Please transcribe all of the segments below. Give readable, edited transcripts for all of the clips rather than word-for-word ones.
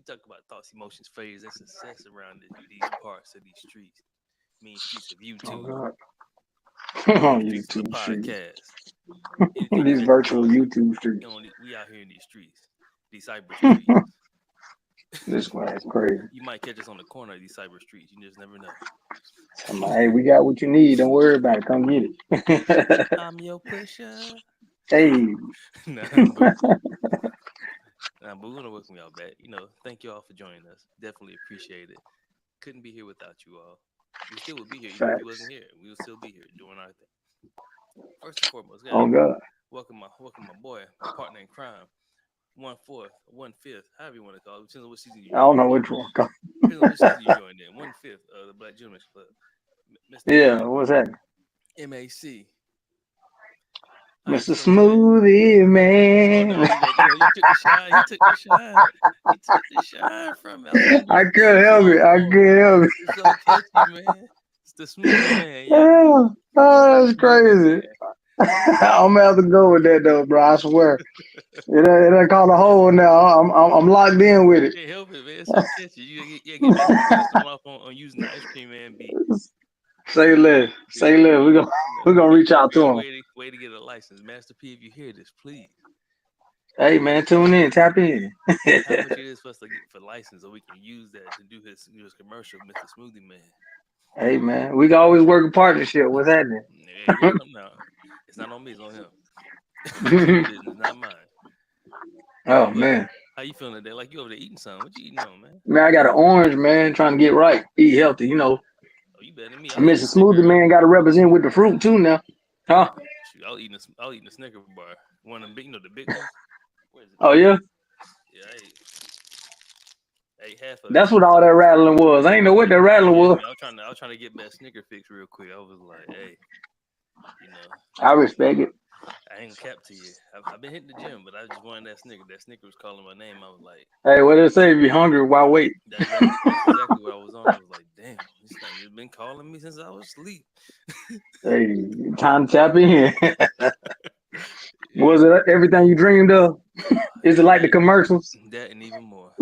talk about thoughts, emotions, failures, and success around these parts of these streets. Mean streets of Oh YouTube, God. mean On streets of the YouTube streets. podcast. Anything you These can, virtual YouTube you streets. know, we out here in these streets, these cyber streets. This one is crazy. You might catch us on the corner of these cyber streets. You just never know. Hey, we got what you need. Don't worry about it. Come get it. I'm your pusher. Hey, nah, but we're gonna welcome y'all back. Thank you all for joining us. Definitely appreciate it. Couldn't be here without you all. We still would be here even if you wasn't facts. here. We would still be here doing our thing. First and foremost, Oh gotta God. welcome my boy, my partner in crime, 1/4, 1/5, however you want to call it. Depends on what season you I don't joined know in. which one. Depends on which season you joined in. 1/5 of the Black Gentlemen's Club. Mr. Yeah, what's that? MAC. How you Mr. feeling, man? Smoothie Oh no, Man. you took the shine. He took the shine. He took the shine from me. I was trying to do I the couldn't theme help it. song I for him. couldn't help it. It's so catchy, man. It's the smoothie man, yeah. Oh, It's the that's smoothie crazy. man. I'm gonna have to go with that though, bro. I swear. It ain't called a hole now. I'm locked in with it. Can't help it, man. It's so catchy. You get Master P to start off on using the ice cream man beat. Say less. Say Yeah, less. We're gonna we gonna reach out we to on the him. way to get a license. Master P, if you hear this, please. Hey How much man, tune in, tap in. how much it is for us to get for license so we can use that to do his commercial, Mr. Smoothie Man. Hey man, we can always work a partnership. What's happening? Hey, welcome now. It's not on me, it's on him. It's his business, not mine. Oh But man. how you feeling today? Like you over there eating something. What you eating on, man? Man, I got an orange, man, trying to get right. Eat healthy, you know. Oh, you better than me. I was eating a Mr. Snicker Smoothie Man earlier. gotta represent with the fruit too now. Huh? Shoot, I was eating a Snicker bar. One of them big, the big ones. What is it? Oh yeah? Yeah, I ate half of it. That's what all that rattling was. I ain't know what that rattling Yeah, was. man. I was trying to get that Snicker fix real quick. I was like, hey, you know, I respect it. I ain't gonna cap to you. I've been hitting the gym, but I just wanted that Snicker. That Snicker was calling my name. I was like, Hey, what they say? If you're hungry, why wait? that's exactly what I was on. I was like, damn, this thing has been calling me since I was asleep. Hey, time to tap in. Yeah, Was it everything you dreamed of? Is it like the that commercials? that and even more.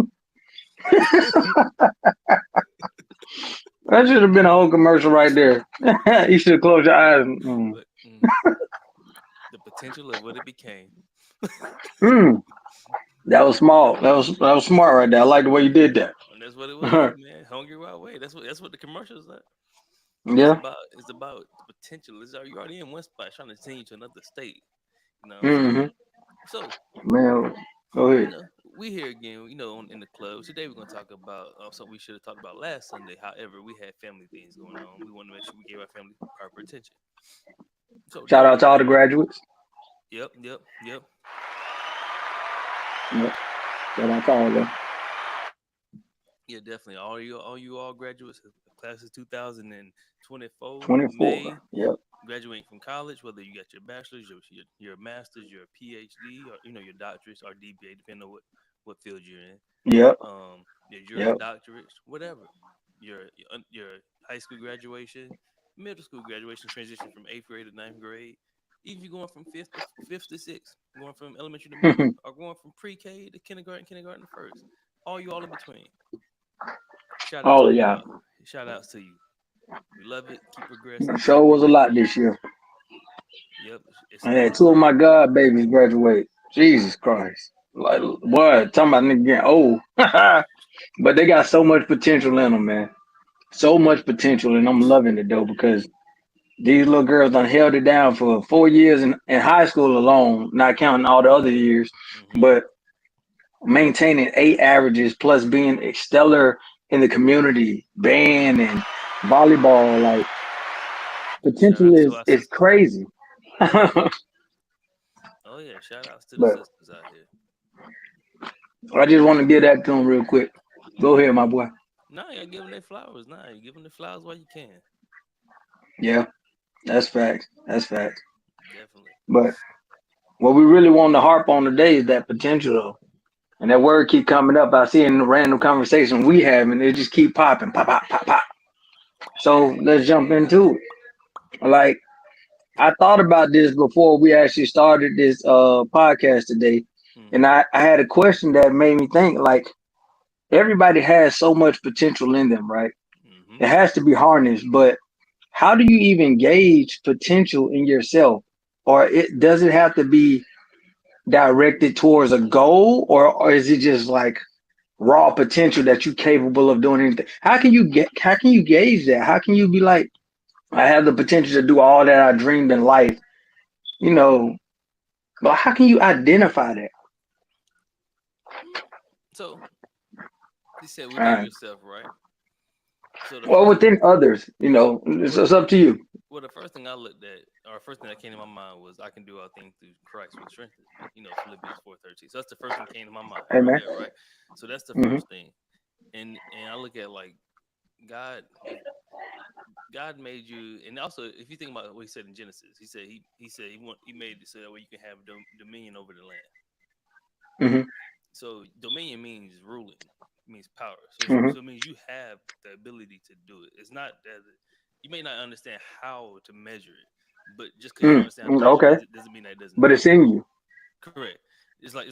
That should have been a whole commercial right there. You should have closed your eyes. But the potential of what it became. Mm. That was small. That was smart right there. I like the way you did that. And that's what it was, man. Hungry Wild Way. That's what the commercials are. Yeah. It's about the potential. You're already in one spot trying to send you to another state. You know what I'm saying? Hmm. So, Man, go ahead. we here again, in the club. Today we're gonna talk about something we should have talked about last Sunday. However, we had family things going on. We want to make sure we gave our family proper attention. So Shout during out to all the graduates. yep. Yep. Shout out to all of them. Yeah, definitely. All graduates of classes 2024 24. May Yep. graduating from college, whether you got your bachelor's, your master's, your PhD, or your doctorates or DBA, depending on what field you're in. Yep. Your Juris Yep. Doctorates, whatever. Your high school graduation, middle school graduation, transition from eighth grade to ninth grade. Even if you're going from fifth to sixth, going from elementary to middle, or going from pre-K to kindergarten to first, all in between. Shout outs All to of you y'all. all. Shout outs to you. We love it. Keep progressing. Show Keep was a moving. lot this year. Yep, it's I a had lot. two of my god babies graduate. Jesus Christ. Like, what? Talking about nigga getting old. But they got so much potential in them, man. So much potential, and I'm loving it though because these little girls done held it down for 4 years in high school alone, not counting all the other years, Hmm. but maintaining 8 averages plus being a stellar in the community, band and volleyball. Like Shout potential outs to is our is sisters. crazy. I Oh yeah, shout outs to the But sisters out here. just want to get that to them real quick. Go ahead, my boy. Nah, you gotta give them their flowers. Nah, you give them the flowers while you can. Yeah, that's facts. That's facts. Definitely. But what we really want to harp on today is that potential though. And that word keep coming up. I see it in the random conversation we have, and it just keep popping, pop, pop, pop, pop. So let's jump into it. Like I thought about this before we actually started this podcast today, Hmm. and I had a question that made me think. Like everybody has so much potential in them, right? Hmm. It has to be harnessed, but how do you even gauge potential in yourself? Or does it have to be directed towards a goal, or is it just like raw potential that you're capable of doing anything? How can you gauge that? How can you be like, I have the potential to do all that I dreamed in life, you know, but how can you identify that? So he said All within right. yourself, right? So the Well, first thing, within others, well, it's up to you. well, the first thing I looked at, or first thing that came to my mind was I can do all things through Christ, which strengthens me. Philippians 4:13. So that's the first thing that came to my mind right Amen. there, right? So that's the Hmm. first thing, and I look at like God. If God made you, and also if you think about what He said in Genesis, He said He made it so that way you can have dominion over the land. Hmm. So dominion means ruling, means power. So Hmm. so it means you have the ability to do it. It's not that you may not understand how to measure it, but just because you don't Mm. understand how to measure it Okay, doesn't mean that it doesn't but it's exist. in you. Correct. It's like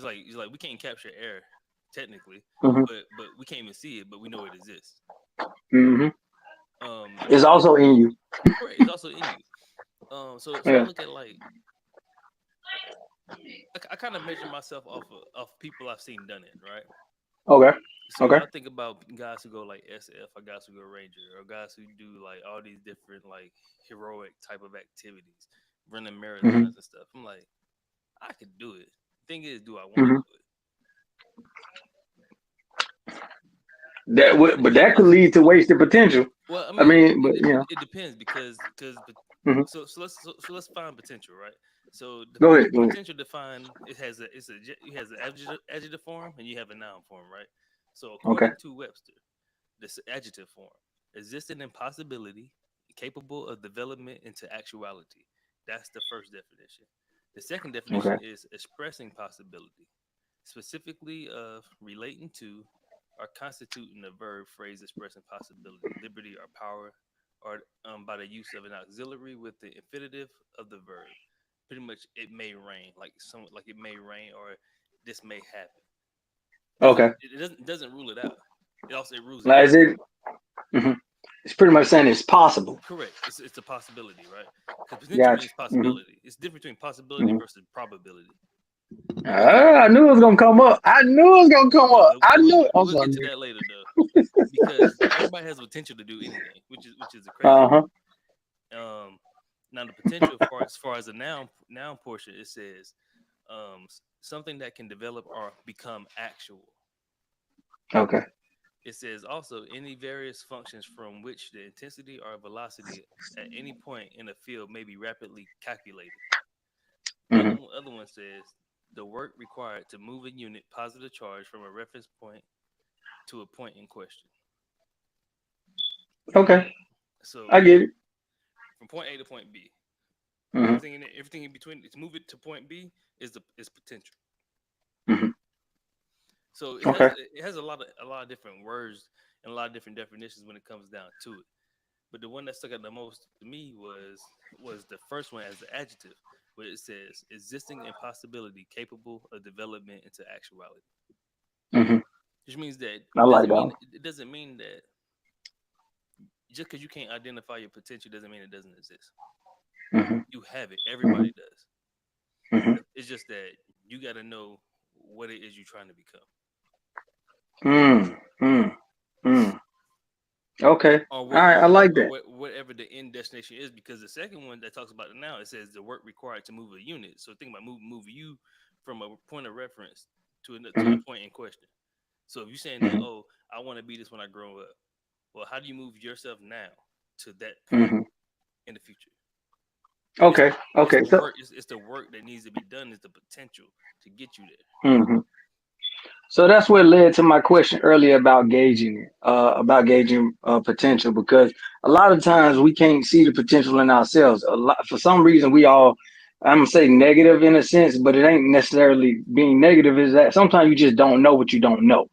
we can't capture air technically, Hmm. but we can't even see it, but we know it exists. Hmm. And It's also also in you. correct. It's also in you. So I Yeah. look at like I kind of measure myself off people I've seen done it, right? Okay. So Okay. I think about guys who go like SF or guys who go Ranger or guys who do like all these different like heroic type of activities, running Hmm. marathons and stuff. I'm like, I could do it. Thing is, do I want to Hmm. do it? That would, but that could It's lead to wasted potential. well, I I mean, mean, but it depends because hmm. so let's find potential, right? So Go ahead. Go ahead. potential defined it has an adjective form and you have a noun form, right? So Okay. according to Webster, this adjective form existing in possibility, capable of development into actuality. That's the first definition. The second Okay. definition is expressing possibility, specifically of relating to or constituting a verb phrase expressing possibility, liberty, or power, or by the use of an auxiliary with the infinitive of the verb. Pretty much, it may rain, like it may rain, or this may happen. Okay. It doesn't rule it out. It rules it Now, in. is it? Hmm. It's pretty much saying it's possible. Correct. It's a possibility, right? Because potential Gotcha. means Hmm. possibility. It's different between possibility Hmm. versus probability. We'll get I knew it was gonna come up. I knew it was gonna come up. but, I but we'll, knew it. but I'm we'll get sorry. to that later though, because everybody has the potential to do anything, which is the crazy Uh huh. part. Now the potential as far as the noun portion, it says something that can develop or become actual. Okay. It says also any various functions from which the intensity or velocity at any point in a field may be rapidly calculated. The Hmm. other one says the work required to move a unit positive charge from a reference point to a point in question. Okay. So I get it. from point A to point B, Hmm. everything in between to move it to point B is potential. Hmm. So Okay. it has a lot of different words and a lot of different definitions when it comes down to it. But the one that stuck out the most to me was the first one as the adjective, where it says existing impossibility capable of development into actuality. Hmm. Which means that I like that. it doesn't mean that just because you can't identify your potential doesn't mean it doesn't exist. Hmm. You have it. Hmm. Everybody does. Hmm. It's just that you got to know what it is you're trying to become, Mm. Mm. Mm. Okay. or All right. I like that. whatever the end destination is. Because the second one that talks about it now, it says the work required to move a unit. So think about move you from a point of reference to the Hmm. point in question. So if you're saying that, Hmm. oh, I want to be this when I grow up, well, how do you move yourself now to that point Hmm. in the future? It's Okay. it's Okay. the So. work. It's the work that needs to be done. Is the potential to get you there. Mhm. So that's what led to my question earlier about gauging it, about gauging potential, because a lot of times we can't see the potential in ourselves. A lot, for some reason, I'm gonna say negative in a sense, but it ain't necessarily being negative. Is that sometimes you just don't know what you don't know.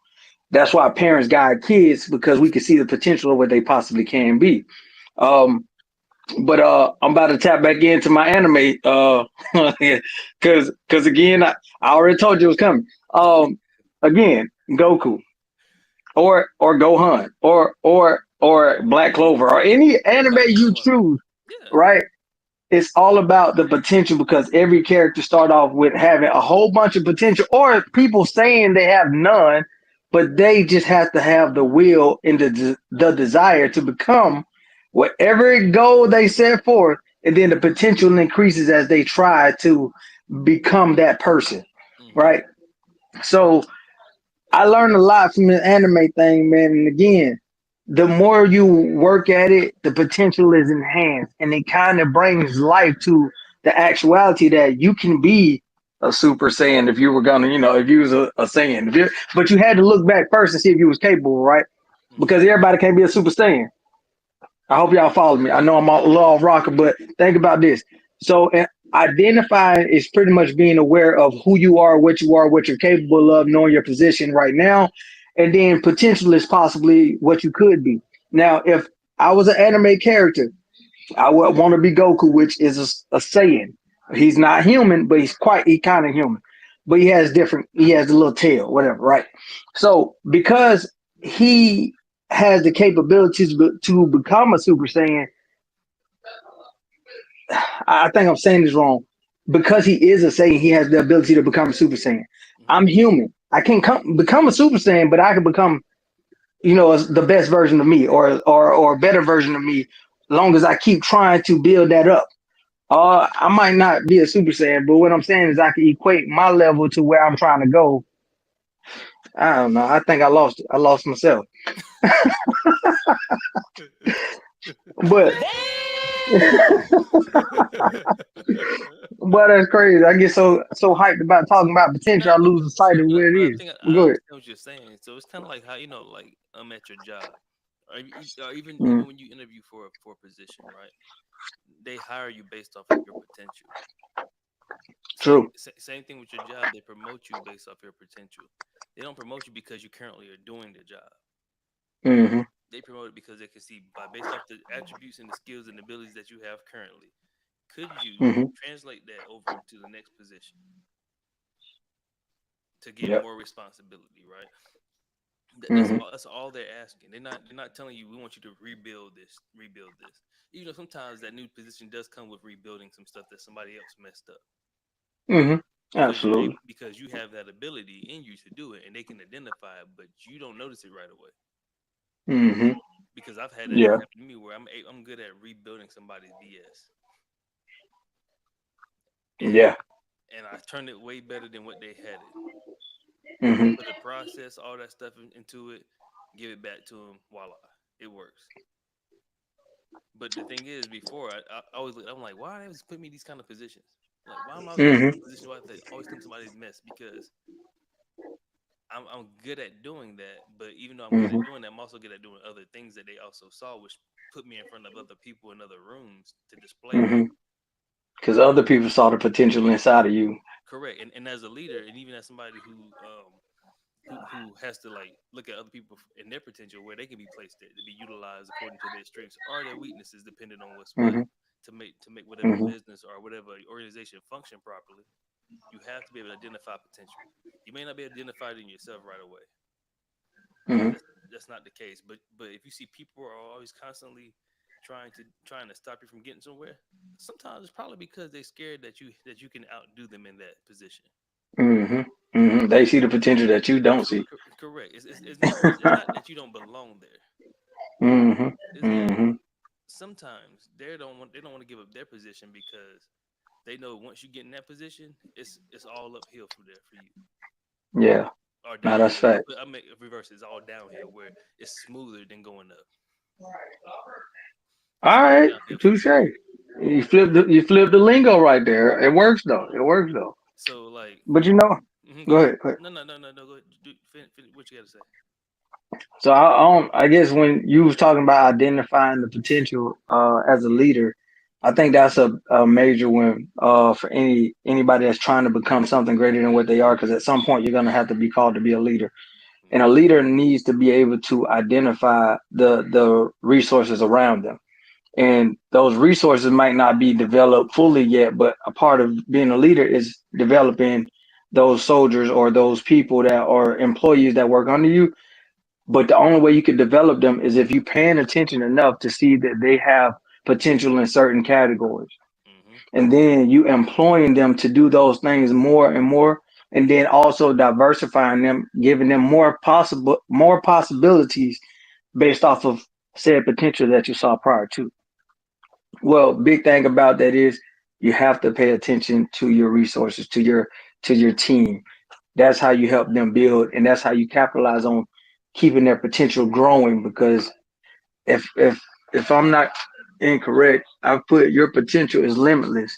That's why parents guide kids because we can see the potential of what they possibly can be. Um, but I'm about to tap back into my anime, because again, I already told you it was coming. Again, Goku. or Gohan or Black Clover or any anime Like you anyone. choose, Yeah. right? It's all about the potential because every character start off with having a whole bunch of potential, or people saying they have none, but they just have to have the will and the desire to become whatever goal they set forth, and then the potential increases as they try to become that person, Hmm. right? So I learned a lot from the anime thing, man. And again, the more you work at it, the potential is enhanced, and it kind of brings life to the actuality that you can be a Super Saiyan if you were gonna, if you was a Saiyan. But you had to look back first and see if you was capable, right? Hmm. Because everybody can't be a Super Saiyan. I hope y'all follow me. I know I'm a little off rocker, but think about this. So identifying is pretty much being aware of who you are, what you're capable of, knowing your position right now, and then potential is possibly what you could be. Now, if I was an anime character, I would want to be Goku, which is a Saiyan. He's not human, but he kind of human. But he has a little tail, whatever, right? So because he has the capabilities to become a Super Saiyan, I think I'm saying this wrong. Because he is a Saiyan, he has the ability to become a Super Saiyan. Hmm. I'm human. I can't become a Super Saiyan, but I can become, the best version of me or a better version of me, as long as I keep trying to build that up. I might not be a Super Saiyan, but what I'm saying is I can equate my level to where I'm trying to go. I don't know. I think I lost it. I lost myself. But that's crazy. I get so hyped about talking about potential, I No, lose the sight of where but I it is. think I Go ahead. understand what you're saying. So it's kind of like how like I'm at your job, or even Mm, when you interview for a position, right? They hire you based off of your potential. true. Same thing with your job. They promote you based off your potential. They don't promote you because you currently are doing the job. Hmm. They promote it because they can see by based off the attributes and the skills and abilities that you have currently. Could you Hmm. translate that over to the next position to get Yep. more responsibility, right? Hmm. That's all they're asking. They're not telling you we want you to rebuild this. Even though sometimes that new position does come with rebuilding some stuff that somebody else messed up Hmm. Absolutely. because you have that ability in you to do it and they can identify it, but you don't notice it right away. Hmm. Because I've had that Yeah. happen to me where I'm good at rebuilding somebody's BS and Yeah. I turned it way better than what they had it. Hmm. Put a process, all that stuff into it, give it back to them. Voila, it works. But the thing is, before I always I'm like, why they always put me in these kind of positions? Like, why am I always got to be Hmm. in positions where I have to always clean somebody's mess? Because I'm good at doing that. But even though I'm good Hmm. at doing that, I'm also good at doing other things that they also saw, which put me in front of other people in other rooms to display that. Hmm. Because other people saw the potential inside of you. Correct. And as a leader, and even as somebody who has to like look at other people in their potential where they can be placed at to be utilized according to their strengths or their weaknesses depending on what's what Hmm. to make whatever Hmm. business or whatever organization function properly. You have to be able to identify potential. You may not be able to identify it in yourself right away. Hmm. That's not the case, but if you see people are always constantly trying to stop you from getting somewhere, sometimes it's probably because they're scared that you can outdo them in that position. Hmm. Hmm. They see the potential that you don't see. Correct. It's not that you don't belong there. Hmm. Is that Hmm. sometimes they don't want to give up their position because they know once you get in that position, it's all uphill from there for you Yeah. or Now that's downhill. fact. I make reverse. It's all downhill where it's smoother than going up. It's All all right. downhill from Touche. there. You flipped the lingo right there. It works though. It works though. So like, But go go ahead. ahead. Go ahead. No. Go ahead. What you got to say? So I guess when you was talking about identifying the potential as a leader, I think that's a major one for anybody that's trying to become something greater than what they are. Because at some point you're gonna have to be called to be a leader, and a Hmm. leader needs to be able to identify the resources around them. And those resources might not be developed fully yet, but a part of being a leader is developing those soldiers or those people that are employees that work under you, But the only way you can develop them is if you paying attention enough to see that they have potential in certain categories. Mm-hmm. And then you employing them to do those things more and more, and then also diversifying them, giving them more possibilities based off of said potential that you saw prior to. Well, big thing about that is you have to pay attention to your resources, to your team. That's how you help them build, and that's how you capitalize on keeping their potential growing. Because if I'm not incorrect, I put your potential is limitless,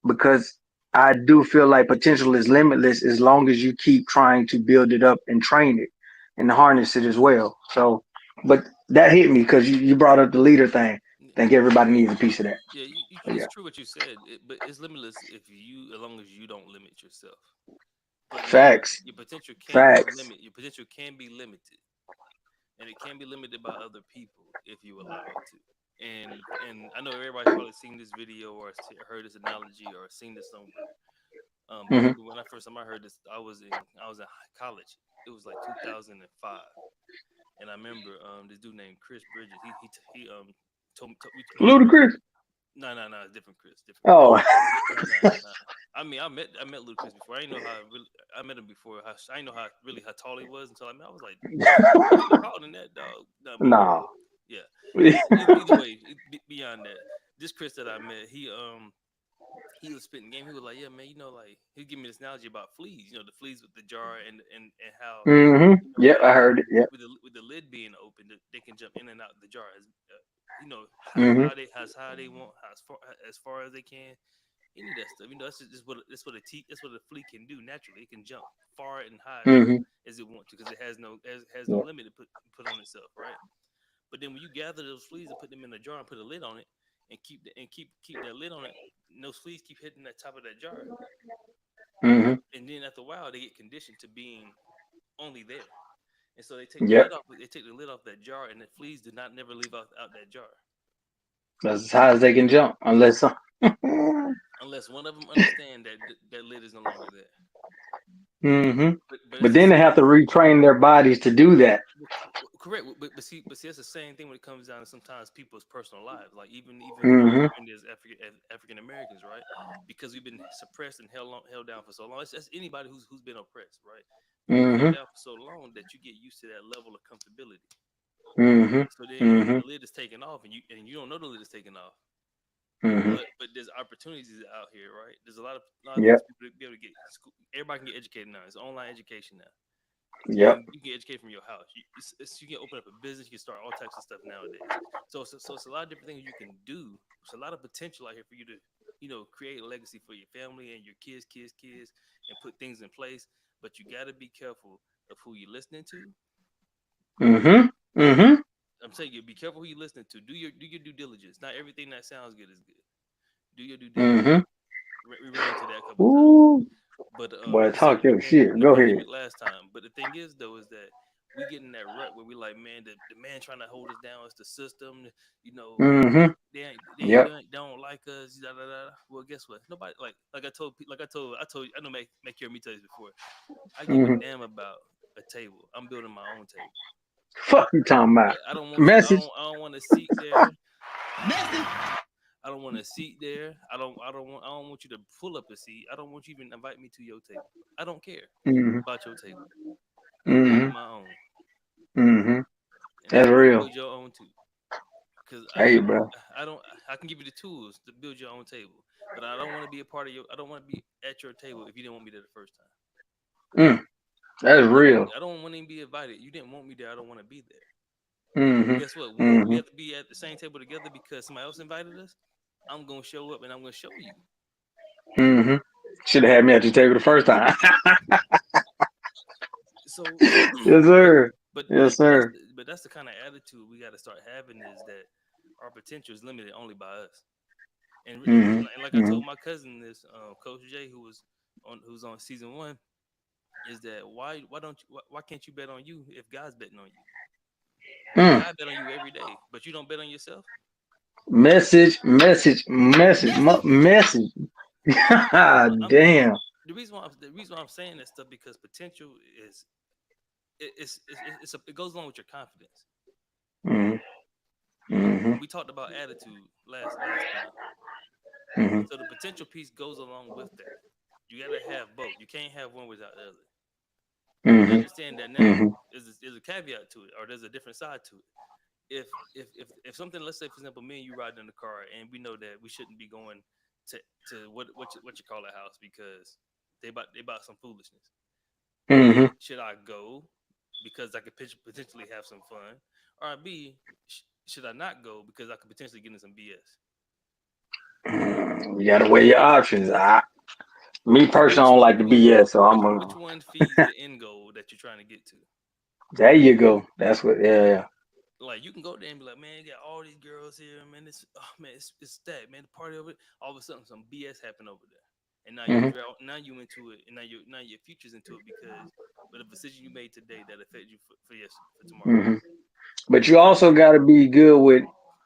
because I do feel like potential is limitless as long as you keep trying to build it up and train it and harness it as well. So, but that hit me because you brought up the leader thing. I think everybody needs a piece of that. Yeah, So it's yeah, true what you said, but it's limitless if you, as long as you don't limit yourself. But now facts, your potential can be facts. limit. Your potential can be limited, and it can be limited by other people if you allow it to. And I know everybody's probably seen this video or heard this analogy or seen this somewhere. But I Hmm. remember when I first time I heard this, I was in college. It was like 2005, and I remember this dude named Chris Bridges. He told me we Ludacris. no, it's different Chris, different Chris. Oh, No. I mean, I met Ludacris before. I didn't know how really, I met him before. I didn't know how tall he was until I met. I was like, you taller than that dog. No, but no. yeah. Either way, beyond that, this Chris that I met, he was spitting game. He was like, yeah, man, like he give me this analogy about fleas. The fleas with the jar and how Hmm. Yep, I with heard it. Yep. with the lid being open, they can jump in and out of the jar how Hmm. as high they want, how as far as they can. Any of that stuff, that's what a flea can do naturally. It can jump far and high Hmm. as it wants to because it has no Yeah. limit to put on itself, right? But then when you gather those fleas and put them in a jar and put a lid on it and keep that lid on it, and those fleas keep hitting that top of that jar, Hmm. and then after a while they get conditioned to being only there, and so they take the Yep. lid off. They take the lid off that jar, and the fleas do not never leave out that jar That's as high as they can jump, unless some. unless one of them understand that that lid is no longer there. Hmm. But it's But the then they same. have to retrain their bodies to do that. Correct, but see, that's the same thing when it comes down to sometimes people's personal lives. Like even Hmm. as African Americans, right? Because we've been suppressed and held down for so long. It's just anybody who's been oppressed, right? You've been held Hmm. down for so long that you get used to that level of comfortability. Hmm. So then when Hmm. the lid is taken off and you don't know the lid is taken off, Hmm. but there's opportunities out here, right? There's a lot of things Yep. people be able to get. Everybody can get educated now. It's online education now. Yep. And you can educate from your house. You can open up a business. You can start all types of stuff nowadays. So it's a lot of different things you can do. There's a lot of potential out here for you to, create a legacy for your family and your kids, and put things in place. But you got to be careful of who you're listening to. Hmm. And Hmm. I'm saying you be careful who you're listening to. Do your due diligence. Not everything that sounds good is good. Do your due diligence. Hmm. We ran into that a couple times. Ooh, But boy, just like talk your shit. the Go ahead. pandemic last time. But the thing is, though, is that we get in that rut where we like, man, the man trying to hold us down is the system. You know, Hmm. Yep. they don't like us. Da, da, da. Well, guess what? Nobody I know make hear me tell you this before. I give a Hmm. damn about a table. I'm building my own table. Fuck you talking about? I don't want you. I Message. don't. I don't want to seat there. I don't want to seat there. I don't want you to pull up a seat. I don't want you even invite me to your table. I don't care Hmm. about your table. I'm building Hmm. my own, Hmm. and I That's want you to real. build your own too. Cause Hey, bro. I don't. I can give you the tools to build your own table, but I don't want to be a part of your. I don't want to be at your table if you didn't want me there the first time. Mm, that's real. I don't want to be invited. You didn't want me there. I don't want to be there. Hmm. Guess what? When we Hmm. have to be at the same table together because somebody else invited us, I'm gonna show up and I'm gonna show you. Hmm. Should have had me at your table the first time. So, Yes, but sir. but Yes, sir. that's the kind of attitude we got to start having is that our potential is limited only by us. Hmm. And like I Hmm. told my cousin this, Coach Jay, who's on season one, is that why can't you bet on you if God's betting on you? Mm. God bet on you every day, but you don't bet on yourself. Message, message, message, message. So Damn. the reason why I'm saying that stuff because potential is it goes along with your confidence. Mhm. Mhm. We talked about attitude last time. Mhm. So the potential piece goes along with that. You got to have both. You can't have one without the other. And Mhm. understand that now Mhm. there's a caveat to it, or there's a different side to it. If something, let's say for example, me and you riding in the car, and we know that we shouldn't be going to what you call a house because they bought some foolishness. Mhm. A, should I go because I could potentially have some fun, or B, should I not go because I could potentially get in some BS? You gotta weigh your options. Me personally, I don't like the BS, so I'm Which one feeds the end goal that you're trying to get to? there you go. That's what. Yeah. Like you can go there and be like, man, you got all these girls here, man. It's that man. The party over it. All of a sudden, some BS happened over there, and now you Mhm. now you into it, and now your future's into it because but a decision you made today that affects you for tomorrow. Mhm. But you also got to be good with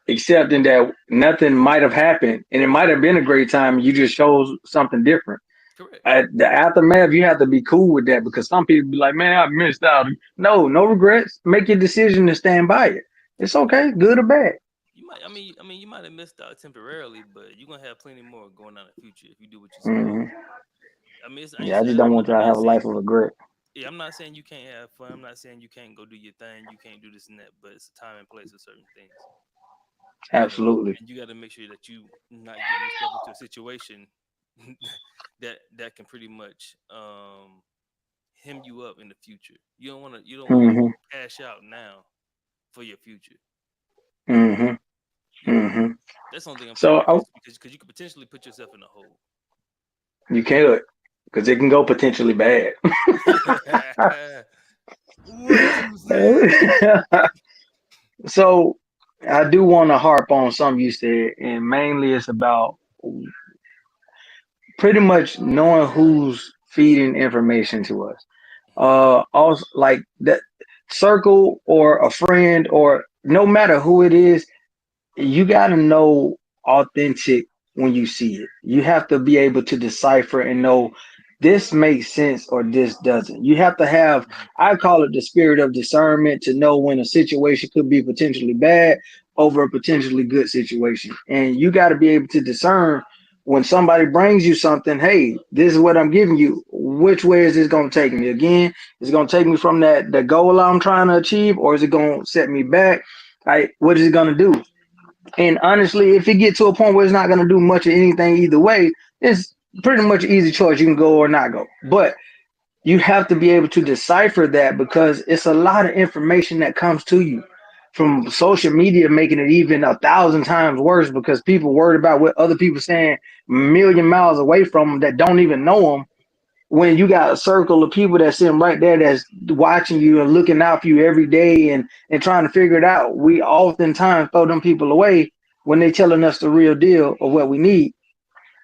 accepting that nothing might have happened, and it might have been a great time. You just chose something different. Correct. At the aftermath, you have to be cool with that because some people be like, "Man, I missed out." No, no regrets. Make your decision and stand by it. It's I mean, okay, good or bad. you might. You might have missed out temporarily, but you're gonna have plenty more going on in the future if you do what you're supposed Hmm. to. I ain't Yeah, I just saying don't want I'm y'all to not have a saying life of regret. yeah, I'm not saying you can't have fun. I'm not saying you can't go do your thing. You can't do this and that. But it's a time and place for certain things, Absolutely. and you got to make sure that you not getting yourself into a situation that can pretty much hem you up in the future. You don't want to Hmm. cash out now for your future. Hmm. You know, Hmm. that's the only thing I'm saying So because you could potentially put yourself in a hole. you can't because it can go potentially bad. What you say? So I do want to harp on something you said, and mainly it's about pretty much knowing who's feeding information to us. Also like that circle or a friend or no matter who it is, you got to know authentic when you see it. You have to be able to decipher and know this makes sense or this doesn't. You have to have, Mhm. I call it the spirit of discernment to know when a situation could be potentially bad over a potentially good situation. And you got to be able to discern when somebody brings you something, hey, this is what I'm giving you. Which way is this going to take me? Again, is it going to take me from that the goal I'm trying to achieve, or is it going to set me back? Right? What is it going to do? And honestly, if it get to a point where it's not going to do much of anything either way, it's pretty much an easy choice. You can go or not go. But you have to be able to decipher that because it's a lot of information that comes to you from social media, making it even 1,000 times worse because people worried about what other people saying a million miles away from them that don't even know them. When you got a circle of people that's sitting right there that's watching you and looking out for you every day and trying to figure it out, we oftentimes throw them people away when they telling us the real deal of what we need.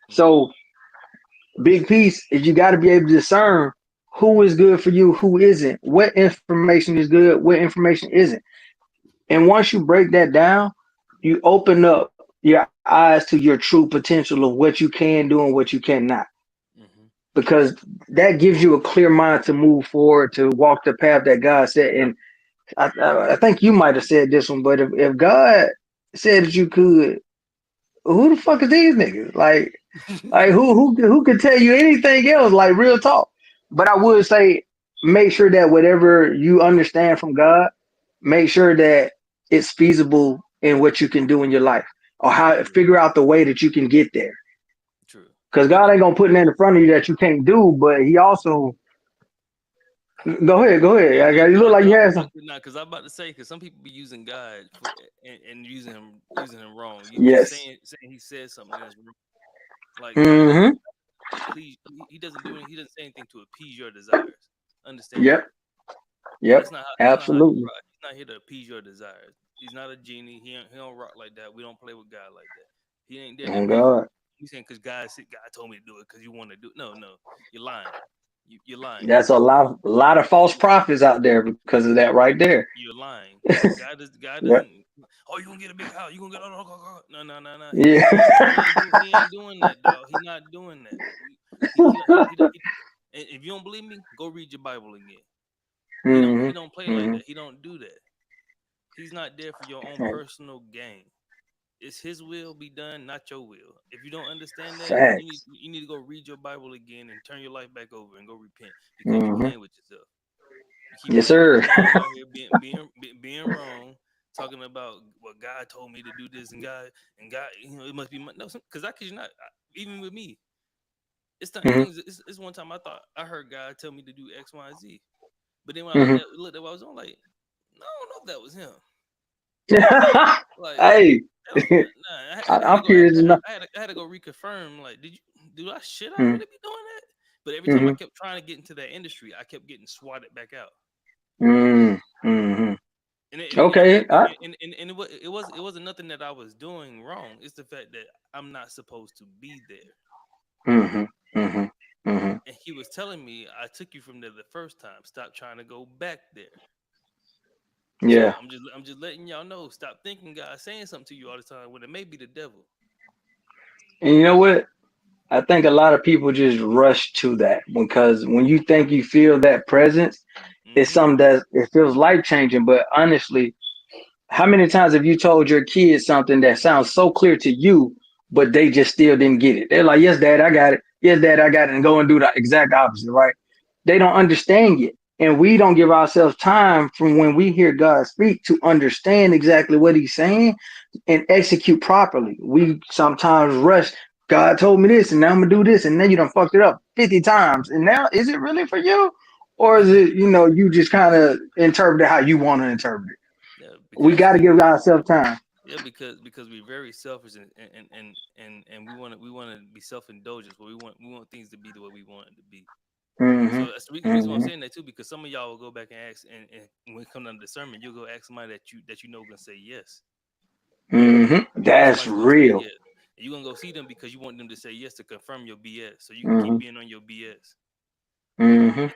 Mhm. So big piece is you got to be able to discern who is good for you, who isn't, what information is good, what information isn't. And once you break that down, you open up your eyes to your true potential of what you can do and what you cannot. Mhm. Because that gives you a clear mind to move forward, to walk the path that God said. And I think you might have said this one, but if God said that you could, who the fuck is these niggas? Like who could tell you anything else? Like real talk. But I would say make sure that whatever you understand from God, make sure that it's feasible in what you can do in your life, or how True. figure out the way that you can get there. True. Because And God ain't gonna put nothing in front of you that you can't do, but He also go ahead. no, You look like you had some. not because I'm about to say because some people be using God and using him wrong. You just Yes. saying he said something that's wrong. Like God doesn't Mm-hmm. please. He doesn't do anything. He doesn't say anything to appease your desires. Understand Yep. that. Yep. That's not how he Absolutely. rock. He's not here to appease your desires. He's not a genie. He don't rock like that. We don't play with God like that. He ain't there to Oh appease. God. You saying because God told me to do it because you want to do it. No, no, you're lying. You're lying. That's a lot of false prophets out there because of that right there. You're lying. God Yep. doesn't. Oh, you gonna get a big house. You gonna get no, no, no, no. Yeah. He ain't doing that, dog. He not doing that. He not, he, and if you don't believe me, go read your Bible again. Mm-hmm. He don't play like Mm-hmm. that. He don't do that. He's not there for your own personal gain. It's his will be done, not your will. If you don't understand that, Facts. you need to go read your Bible again and turn your life back over and go repent because you're Mm-hmm. playing with yourself. You keep Yes, playing with sir. your mind out here being wrong, talking about what God told me to do this and God, it must be no, because I kid you not. Even with me, it's Mm-hmm. things. It's one time I thought I heard God tell me to do X, Y, and Z, but then when I Mm-hmm. looked at what I was on, like, no, I don't know if that was him. Like, Hey, that was, nah, I had to I'm go. curious enough. I had to go reconfirm. Like, should I Mm-hmm. really be doing that? But every time I kept trying to get into that industry, I kept getting swatted back out. Mm-hmm. And Okay. it wasn't nothing that I was doing wrong. It's the fact that I'm not supposed to be there. Mm-hmm. Mm-hmm. Mm-hmm. And he was telling me, I took you from there the first time. Stop trying to go back there. So Yeah. I'm just letting y'all know. Stop thinking God's saying something to you all the time when it may be the devil. And you know what? I think a lot of people just rush to that because when you think you feel that presence, it's Mm-hmm. something that it feels life changing. But honestly, how many times have you told your kids something that sounds so clear to you, but they just still didn't get it? They're like, "Yes, Dad, I got it. Yes, Dad, I got it," and go and do the exact opposite, right? They don't understand yet. And we don't give ourselves time from when we hear God speak to understand exactly what he's saying and execute properly. We sometimes rush. God told me this, and now I'm gonna do this, and then you done fucked it up 50 times. And now, is it really for you, or is it you just kind of interpret it how you want to interpret it? Yeah, We because got to give ourselves time. yeah, because we're very selfish and we want to be self indulgent. But we want things to be the way we want it to be. Hmm. So that's the reason why I'm Hmm. saying that too, because some of y'all will go back and ask, and when it comes down to discernment, you'll go ask somebody that you know gonna say yes. Hmm. You know That's somebody's gonna say real. yes, and you're gonna go see them because you want them to say yes to confirm your BS, so you can keep Hmm. being on your BS. Hmm.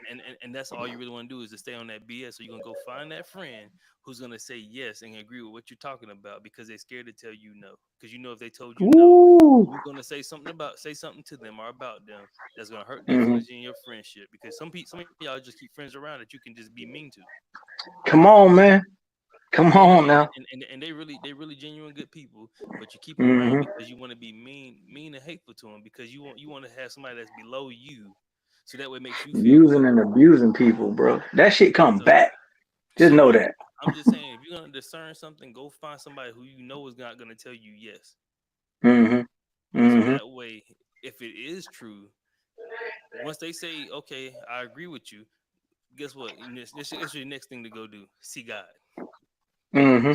And that's all you really want to do is to stay on that BS. So you're gonna go find that friend who's gonna say yes and agree with what you're talking about because they're scared to tell you no. Because you know if they told you no, Ooh. you're gonna say something to them or about them that's gonna hurt their Hmm. feelings in your friendship. Because some of y'all just keep friends around that you can just be mean to. Come on, man. Come on now. And they really genuine good people, but you keep them around Hmm. because you want to be mean and hateful to them because you want to have somebody that's below you, so that way it makes you feel Using good. and abusing people, bro. That shit come So back. Just so know I'm that. I'm just saying if you're gonna discern something, go find somebody who you know is not gonna tell you yes. Hmm. So Hmm. that way, if it is true, once they say okay, I agree with you, guess what? It's your next thing to go do. See God. Hmm.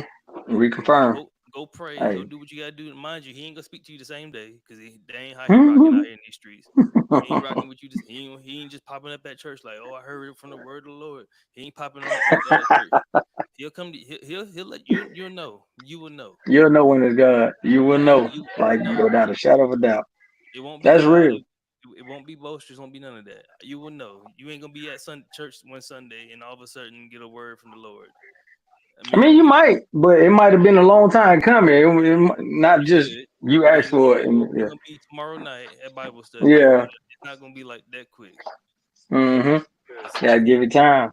Reconfirm. Go pray. Go Hey. do what you gotta do. Mind you, he ain't gonna speak to you the same day because that ain't how he rocking Hmm. out here in these streets. He ain't rocking with you. He ain't just popping up at church like, oh, I heard it from the word of the Lord. He ain't popping up at church. He'll come. He'll let you'll know. You will know. You'll know when it's God. You will know, You will like know. without a shadow of a doubt. It won't be That's loud. real. It won't be boisterous. Won't be none of that. You will know. You ain't gonna be at church one Sunday and all of a sudden get a word from the Lord. I I mean, mean, don't you get it. might, but it might have been a long time coming. Not You just could, you but it asked ain't gonna be. for it. And, It ain't gonna be tomorrow night at Bible study. yeah. It's not gonna be like that quick. Hmm. Because Gotta give it time.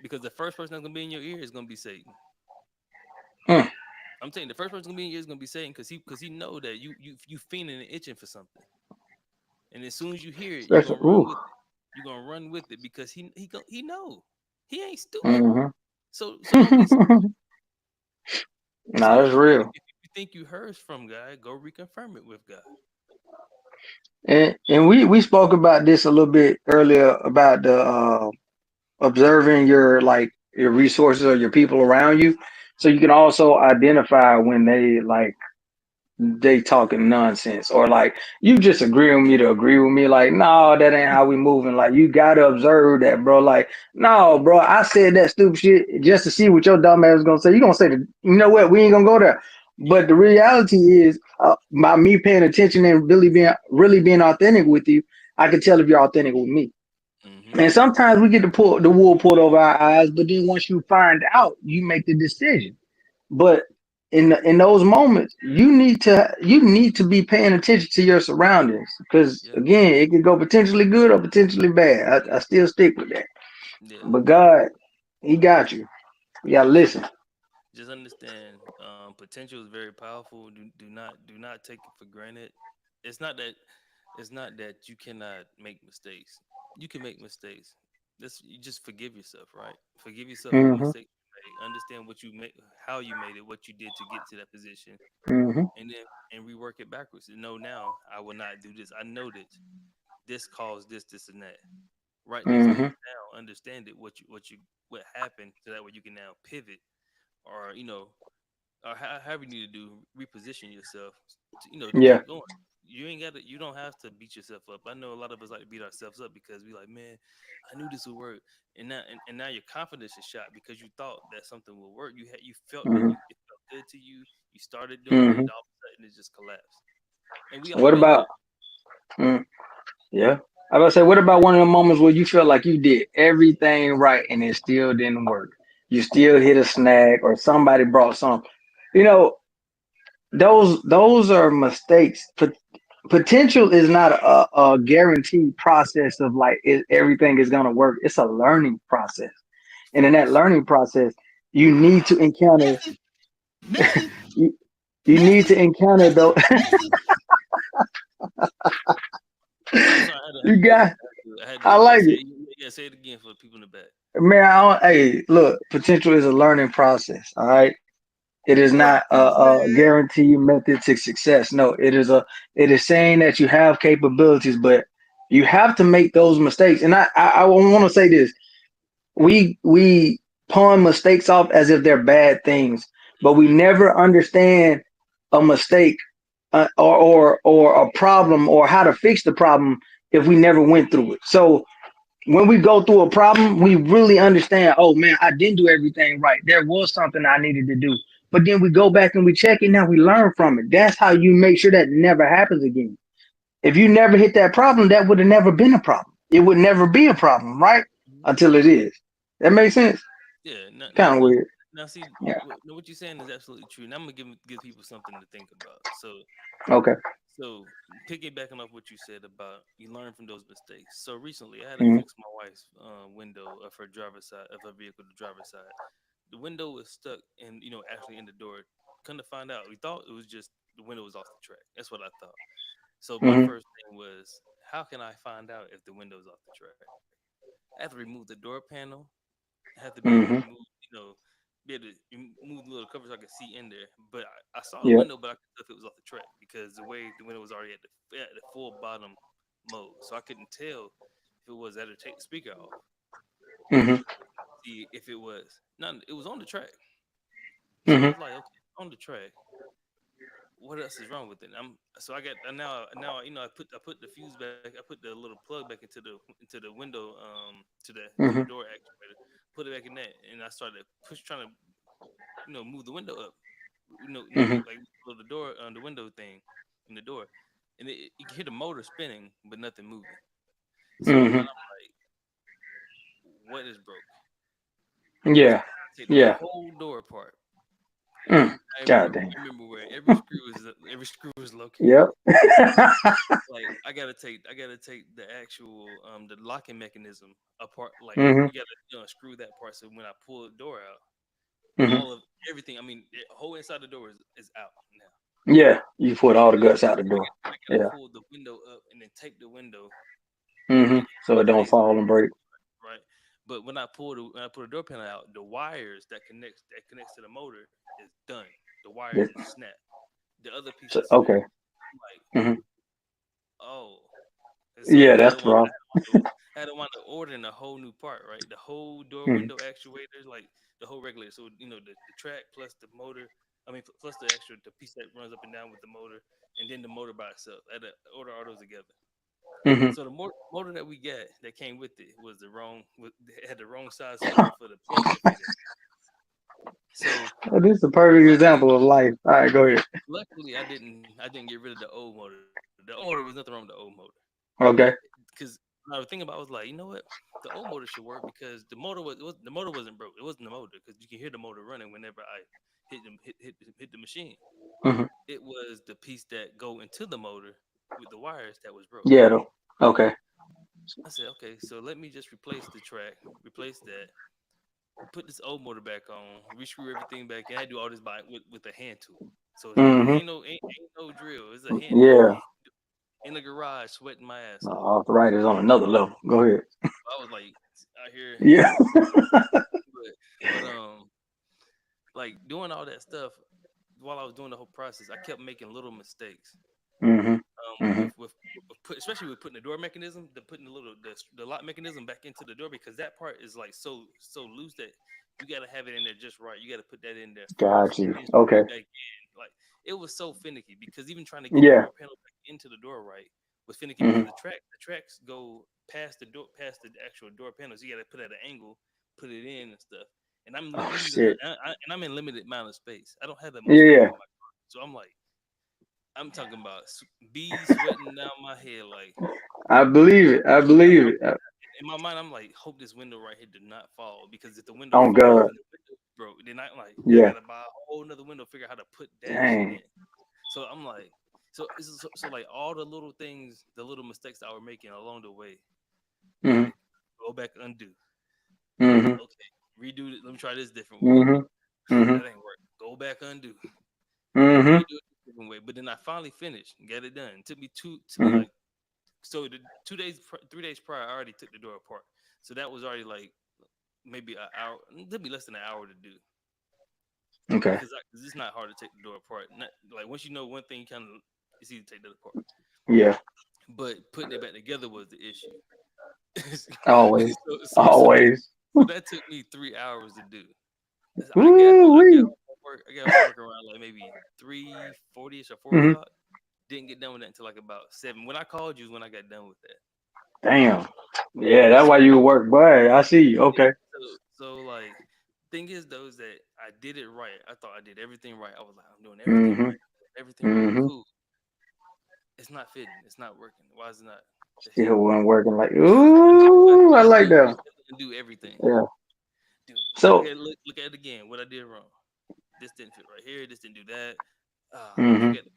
because the first person that's gonna be in your ear is gonna be Satan. Mm. I'm saying the first person gonna be in your ear is gonna be Satan because he know that you feeling and itching for something, and as soon as you hear it, you're Especially, gonna run ooh. with it. You're gonna run with it because he know he ain't stupid. Hmm. So don't be stupid. So Nah, that's real. if you think you heard from God, go reconfirm it with God. And we spoke about this a little bit earlier about the observing your like your resources or your people around you, so you can also identify when they talking nonsense or like you just agree with me to agree with me like no that ain't how we moving like you gotta observe that bro like no bro I said that stupid shit just to see what your dumb ass is gonna say you gonna say you know what we ain't gonna go there Yeah. but the reality is by me paying attention and really being authentic with you I can tell if you're authentic with me Mm-hmm. and sometimes we get to pull the wool pulled over our eyes but then once you find out you make the decision but in those moments, you need to be paying attention to your surroundings because Yeah. again, it could go potentially good or potentially bad. I still stick with that. Yeah. But God, He got you. You gotta listen. Just understand, potential is very powerful. Do not take it for granted. It's not that it's not that you cannot make mistakes. You can make mistakes. This you just forgive yourself, right? Forgive yourself for the Hmm. mistakes you made. Understand what you made, how you made it, what you did to get to that position, Hmm. and then and rework it backwards. And know now I will not do this. I know that this caused this, this, and that. Write these things Hmm. down. Understand it. What happened, so that way you can now pivot, or or however you need to do, reposition yourself to Yeah. keep going. You don't have to beat yourself up. I know a lot of us like to beat ourselves up because we like, man, I knew this would work. And now your confidence is shot because you thought that something would work. You felt that Hmm. it felt good to you. You started doing it, Hmm. all of a sudden it just collapsed. And we all What been about? there. Mm, yeah. I was about to say, what about one of the moments where you felt like you did everything right and it still didn't work? You still hit a snag, or somebody brought something. You know, those are mistakes. Potential is not a guaranteed process of like everything is gonna work. It's a learning process, and in that Facts. learning process, you need to encounter. You, you need to encounter those. I'm sorry, I had You to do it. got. I had to I you gotta like say it. it. You gotta say it again for the people in the back. Man, hey, look, potential is a learning process. All right, it is not a guaranteed method to success. No, it is saying that you have capabilities, but you have to make those mistakes. And I want to say this: we pawn mistakes off as if they're bad things, but we Hmm. never understand a mistake, or a problem, or how to fix the problem if we never went through it. So when we go through a problem, we really understand, oh man, I didn't do everything right. There was something I needed to do. But then we go back and we check it. Now we learn from it. That's how you make sure that never happens again. If you never hit that problem, that would have never been a problem. It would never be a problem, right? Until it is. That makes sense? Yeah. Kind of weird. Now see, Yeah. what you're saying is absolutely true. And I'm gonna give people something to think about. Okay. So piggybacking off what you said about you learn from those mistakes. So recently, I had to Mm-hmm. fix my wife's window of her driver's side of her vehicle, the driver's side. The window was stuck, and actually in the door. Come to find out, we thought it was just the window was off the track. That's what I thought. So my Mm-hmm. first thing was, how can I find out if the window is off the track? I have to remove the door panel. I have to be able to Mm-hmm. move the little cover so I could see in there. But I saw the Yeah. window, but I couldn't tell if it was off the track because the way the window was already at the full bottom mode, so I couldn't tell if it was that or take the speaker off. Mm-hmm. See if it was not. It was on the track, so I Mm-hmm. was like, okay, on the track. What else is wrong with it? I got now I put the fuse back. I put the little plug back into the window to the Mm-hmm. door actuator. Put it back in that, and I started trying to move the window up. Mm-hmm. Like the door the window thing in the door, and you can hear the motor spinning but nothing moving. So in my Mm-hmm. mind, I'm like, what is broke? Yeah. Take the Yeah. whole door apart. Mm. God damn. I remember where every screw is located. Yep. Like I gotta take the actual the locking mechanism apart. Like Hmm. you gotta screw that part. So when I pull the door out, Hmm. all of everything. I mean, the whole inside the door is out now. Yeah, you put all And the then guts out the door. I gotta Yeah. pull the window up and then tape the window Hmm. like So it don't crazy, fall and break. right? But when I pull the door panel out, the wires that connects to the motor is done. The wires Yeah. is snapped. The other piece So, is spare. okay. I'm like, Hmm. oh. And so Yeah, I had that's to wind rough. I had to wind up ordering a whole new part, right? The whole door Hmm. window actuators, like the whole regulator. So the track plus the motor. I mean, plus the piece that runs up and down with the motor, and then the motor by itself. I had to order all those together. Hmm. So the motor that we got that came with it was the wrong. It had the wrong size for the plug to fit in. So This is a perfect luckily, example of life. All right, go ahead. luckily I didn't get rid of the old motor. The old motor was nothing wrong with the old motor. Okay. Because I was thinking about, I was like, you know what, the old motor should work because the motor wasn't broke. It wasn't the motor because you can hear the motor running whenever I hit the machine. Hmm. It was the piece that go into the motor with the wires that was broke. Yeah. Though. Okay. I said, okay, so let me just replace the track, replace that, put this old motor back on, rescrew everything back in. I do all this by with a hand tool. So it's like Mm-hmm. ain't no drill. It's a hand Yeah. in the garage sweating my ass off. Arthritis on another level. Go ahead. I was like out here, Yeah. but like doing all that stuff while I was doing the whole process, I kept making little mistakes. Mm-hmm. Mm-hmm. Especially with putting the door mechanism, putting the lock mechanism back into the door because that part is like so loose that you got to have it in there just right. You got to put that in there Got first, you. then screw Okay. it back in. Like it was so finicky because even trying to get the Yeah. door panel back into the door right was finicky because Mm-hmm. the tracks go past the door past the actual door panels. You got to put it at an angle, put it in and stuff. And Oh limited, shit. and I'm in limited amount of space. I don't have that much space Yeah. in my car, so I'm like I'm talking about bees sweating down my head. Like I believe it. I believe it. in my mind, I'm like, hope this window right here did not fall because if the window Oh falls God. and the window broke, then I like I Yeah. gotta buy a whole another window, figure out how to put that shit Dang. in. So I'm like, so like all the little things, the little mistakes I were making along the way, I had Mm-hmm. to go back undo. Mm-hmm. Okay, redo it. Let me try this different way. Mm-hmm. Mm-hmm. That ain't work. Go back undo. Mm-hmm. Redo it a different way. But then I finally finished, get it done. It took me Mm-hmm. like so the 2 days, 3 days prior, I already took the door apart. So that was already like maybe an hour. It'd be less than an hour to do Okay. because it's not hard to take the door apart. Not, like once you know one thing, kind of it's easy to take that apart. Yeah. But putting it back together was the issue. Always. That Always. so that took me 3 hours to do. Ooh I got wee. home from work. I got home from work around like maybe 3:40ish or 4 Mm-hmm. o'clock. Didn't get done with that until like about 7. When I called you is when I got done with that. Damn. Yeah, that's why you work, boy. I see you. Yeah. Okay. So like thing is though is that I did it right. I thought I did everything right. I was like, I'm doing everything Mm-hmm. right. Everything right. Mm-hmm. Cool. It's not fitting. It's not working. Why is it not? Still wasn't working like, But ooh, I like that. do everything. Yeah. Dude, So look at it again. What I did wrong. This didn't fit right here. This didn't do that. mm-hmm. Forget to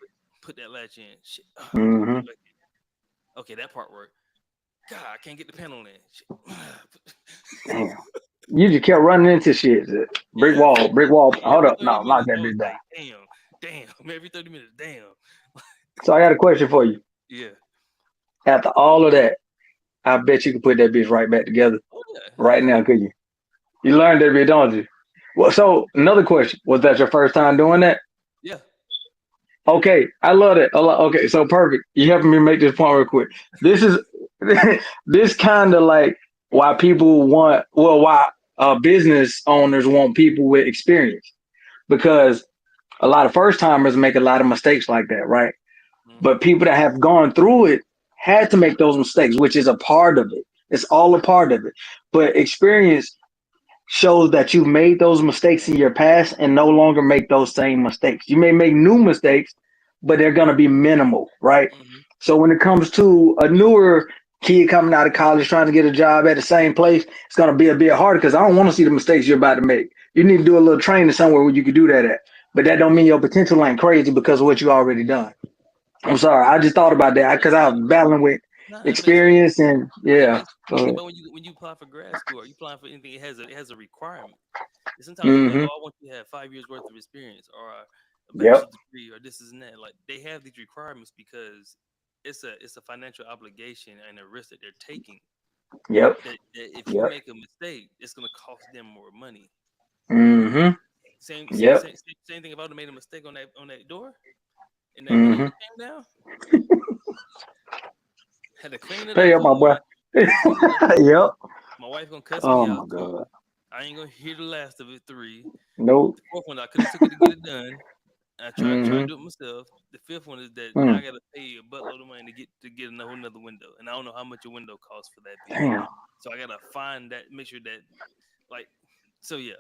put that latch in. Shit. Gotta put Mm-hmm. it back in. Okay, that part worked. God, I can't get the panel in. Shit. Damn. You just kept running into shit. Brick wall, brick wall. Hold Every up. 30 No, knock minutes, that I was bitch down. like, damn. Every 30 minutes, damn. So I got a question for you. Yeah. After all of that, I bet you can put that bitch right back together Oh yeah, hell right now, yeah, could you? You learned that bitch, don't you? Well, so another question. Was that your first time doing that? yeah. Okay, I love it. Okay, so perfect. You helping me make this point real quick. This is this kind of like why people want, well, why business owners want people with experience because a lot of first timers make a lot of mistakes like that, right? Mm-hmm. But people that have gone through it had to make those mistakes, which is a part of it. It's all a part of it. But experience shows that you've made those mistakes in your past and no longer make those same mistakes. You may make new mistakes, but they're going to be minimal, right? Mm-hmm. So when it comes to a newer kid coming out of college trying to get a job at the same place, it's going to be a bit harder because I don't want to see the mistakes you're about to make. You need to do a little training somewhere where you can do that at. But that don't mean your potential ain't crazy because of what you already done. I'm sorry, I just thought about that because I was battling with No, that makes sense. experience and That yeah. makes Go think ahead. about when you apply for grad school or you apply for anything, it has a requirement. And sometimes they'll be like, Mm-hmm. "Oh, I want you to have 5 years worth of experience or a Yep. bachelor's degree or this is and that." Like they have these requirements because it's a financial obligation and a risk that they're taking. Yep. That if you Yep. make a mistake, it's gonna cost them more money. Mm-hmm. Yep. Same thing. If I would have made a mistake on that door and that window Mm-hmm. would have came down, had to clean it up Hey, for my a boy. month. Had to clean it up for a Yep. month. My wife gonna cuss me Oh out my too. God. I ain't gonna hear the last of it. Three. Nope. The fourth one, I could have took it to get it done. I tried to Mm-hmm. do it myself. The fifth one is that now Mm. I gotta pay a buttload of money to get a whole another window, and I don't know how much a window costs for that big. Damn. So I gotta find that, make sure that like, so yeah,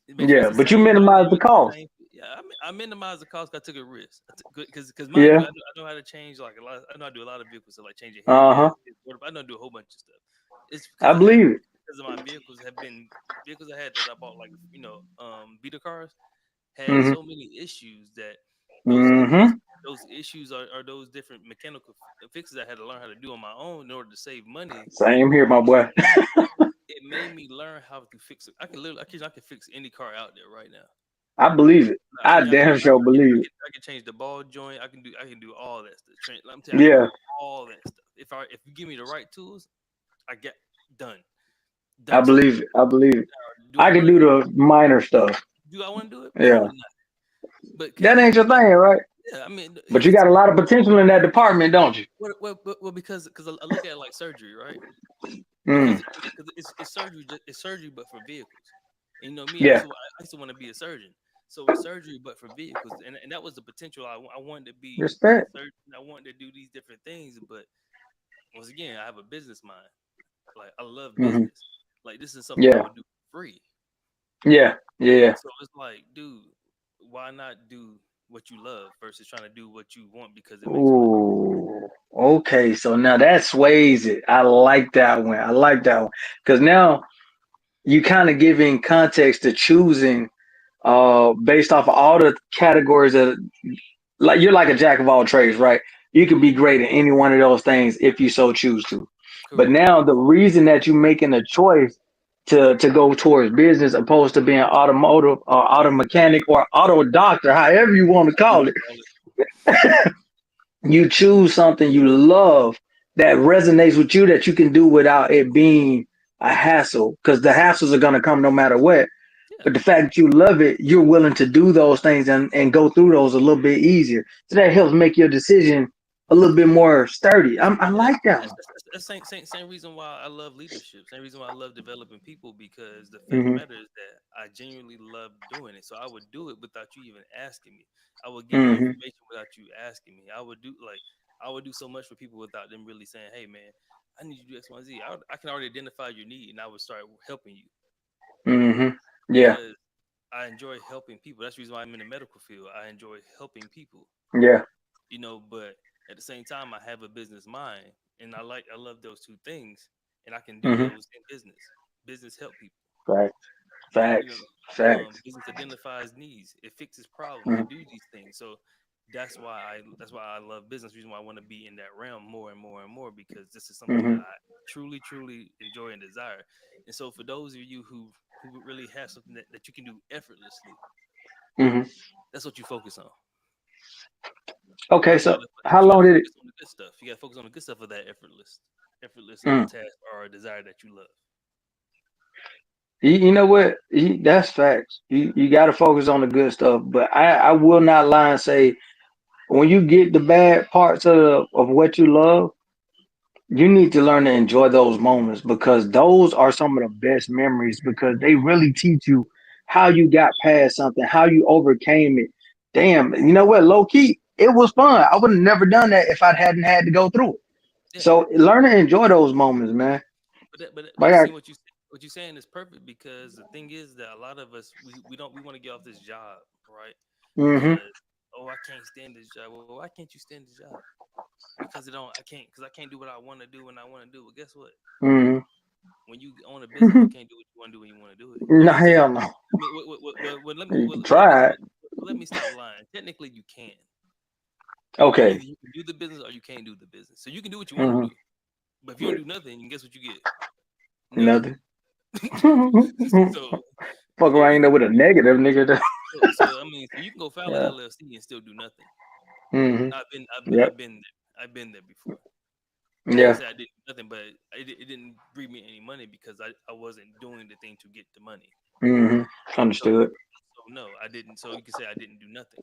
make sure it's Yeah, the but you same minimize the dynamic, the cost. same. Yeah, I minimized the cost. 'Cause I took a risk because mind you, Yeah. I know how to change like a lot. I know I do a lot of vehicles, so like changing head Uh-huh. gaskets. I know I do a whole bunch of stuff. It's I because believe it. my vehicles have been vehicles I had that I bought like beater cars had Mm-hmm. so many issues that those Mm-hmm. those issues are those different mechanical fixes I had to learn how to do on my own in order to save money. Same here, my boy. It made me learn how to fix it. I can literally, I can fix any car out there right now. I believe it. I damn sure believe it. I can change the ball joint. I can do all that stuff. I'm telling you, I can do Yeah, all that stuff. If you give me the right tools, I get done. I Done so. believe it. I believe it. Do I I can want to do do it? the minor stuff. Do I want to do it? Yeah, Probably not. But that can I ain't do your it? thing, right? Yeah. I mean, But you got a lot of potential in that department, don't you? well, because I look at it like surgery, right? Mm. Because it's surgery, it's surgery, but for vehicles. And you know me, Yeah. I used to want to be a surgeon. So it's surgery, but for vehicles, and that was the potential. I wanted to be a Respect. surgeon. I wanted to do these different things, but once again, I have a business mind. Like I love Hmm. business. Like this is something I Yeah. would do for free. Yeah. Yeah. So it's like, dude, why not do what you love versus trying to do what you want because it makes money? Ooh. Okay. So now that sways it. I like that one. I like that one. Because now you kind of giving context to choosing based off of all the categories that like you're like a jack of all trades, right? You could be great at any one of those things if you so choose to. But Correct. now the reason that you're making a choice to go towards business opposed to being automotive or auto mechanic or auto doctor, however you want to You call want it, to call it? you choose something you love that resonates with you that you can do without it being a hassle because the hassles are going to come no matter what. Yeah. But the fact that you love it, you're willing to do those things and go through those a little bit easier. So that helps make your decision a little bit more sturdy. I And like that one. that's same reason why I love leadership. Same reason why I love developing people because the fact of the Hmm. matter is that I genuinely love doing it. So I would do it without you even asking me. I would give you Hmm. information without you asking me. I would do so much for people without them really saying, "Hey, man, I need you to do X, Y, Z." I can already identify your need, and I would start helping you Hmm. Yeah. because I enjoy helping people. That's the reason why I'm in the medical field. I enjoy helping people, Yeah. but at the same time, I have a business mind, and I love those two things, and I can do Hmm. those in business. Business help people, Facts. you know. Facts. Facts. Business identifies needs, it fixes problems, Hmm. it do these things. So that's why I love business. Reason why I want to be in that realm more and more and more because this is something that Hmm. I truly enjoy and desire. And so for those of you who really have something that you can do effortlessly, Hmm. that's what you focus on. Okay. But So how you long gotta did it? focus on the good stuff. You gotta focus on the good stuff of that effortless Mm. task or a desire that you love. You know what? That's facts. You got to focus on the good stuff. But I will not lie and say when you get the bad parts of what you love, you need to learn to enjoy those moments because those are some of the best memories because they really teach you how you got past something, how you overcame it. Damn, you know what? Low key, it was fun. I would have never done that if I hadn't had to go through it. Yeah, So learn to enjoy those moments, man. but Like I, see what you're saying is perfect because the thing is that a lot of us we want to get off this job, right? mm-hmm, Because oh, I can't stand this job. Well, why can't you stand this job? Because it don't I can't because I can't do what I want to do when I want to do. Well, guess what? mm-hmm. When you own a business, you can't do what you want to do when you want to do it. I No, mean, hell no. You can try it. let me stop lying. Technically, you can. Okay. Either you can do the business or you can't do the business. So you can do what you want to Mm-hmm. do. But if you don't do nothing, guess what you get? Nothing. Nothing. so Fuck so around you ain't there with a negative nigga. I mean so you can go file a Yeah. LLC and still do nothing. Mm-hmm. Yep. I've been there before. Not to Yeah. say I did nothing, but it didn't bring me any money because I wasn't doing the thing to get the money. Mm-hmm. So Understood. so no, I didn't. So you can say I didn't do nothing,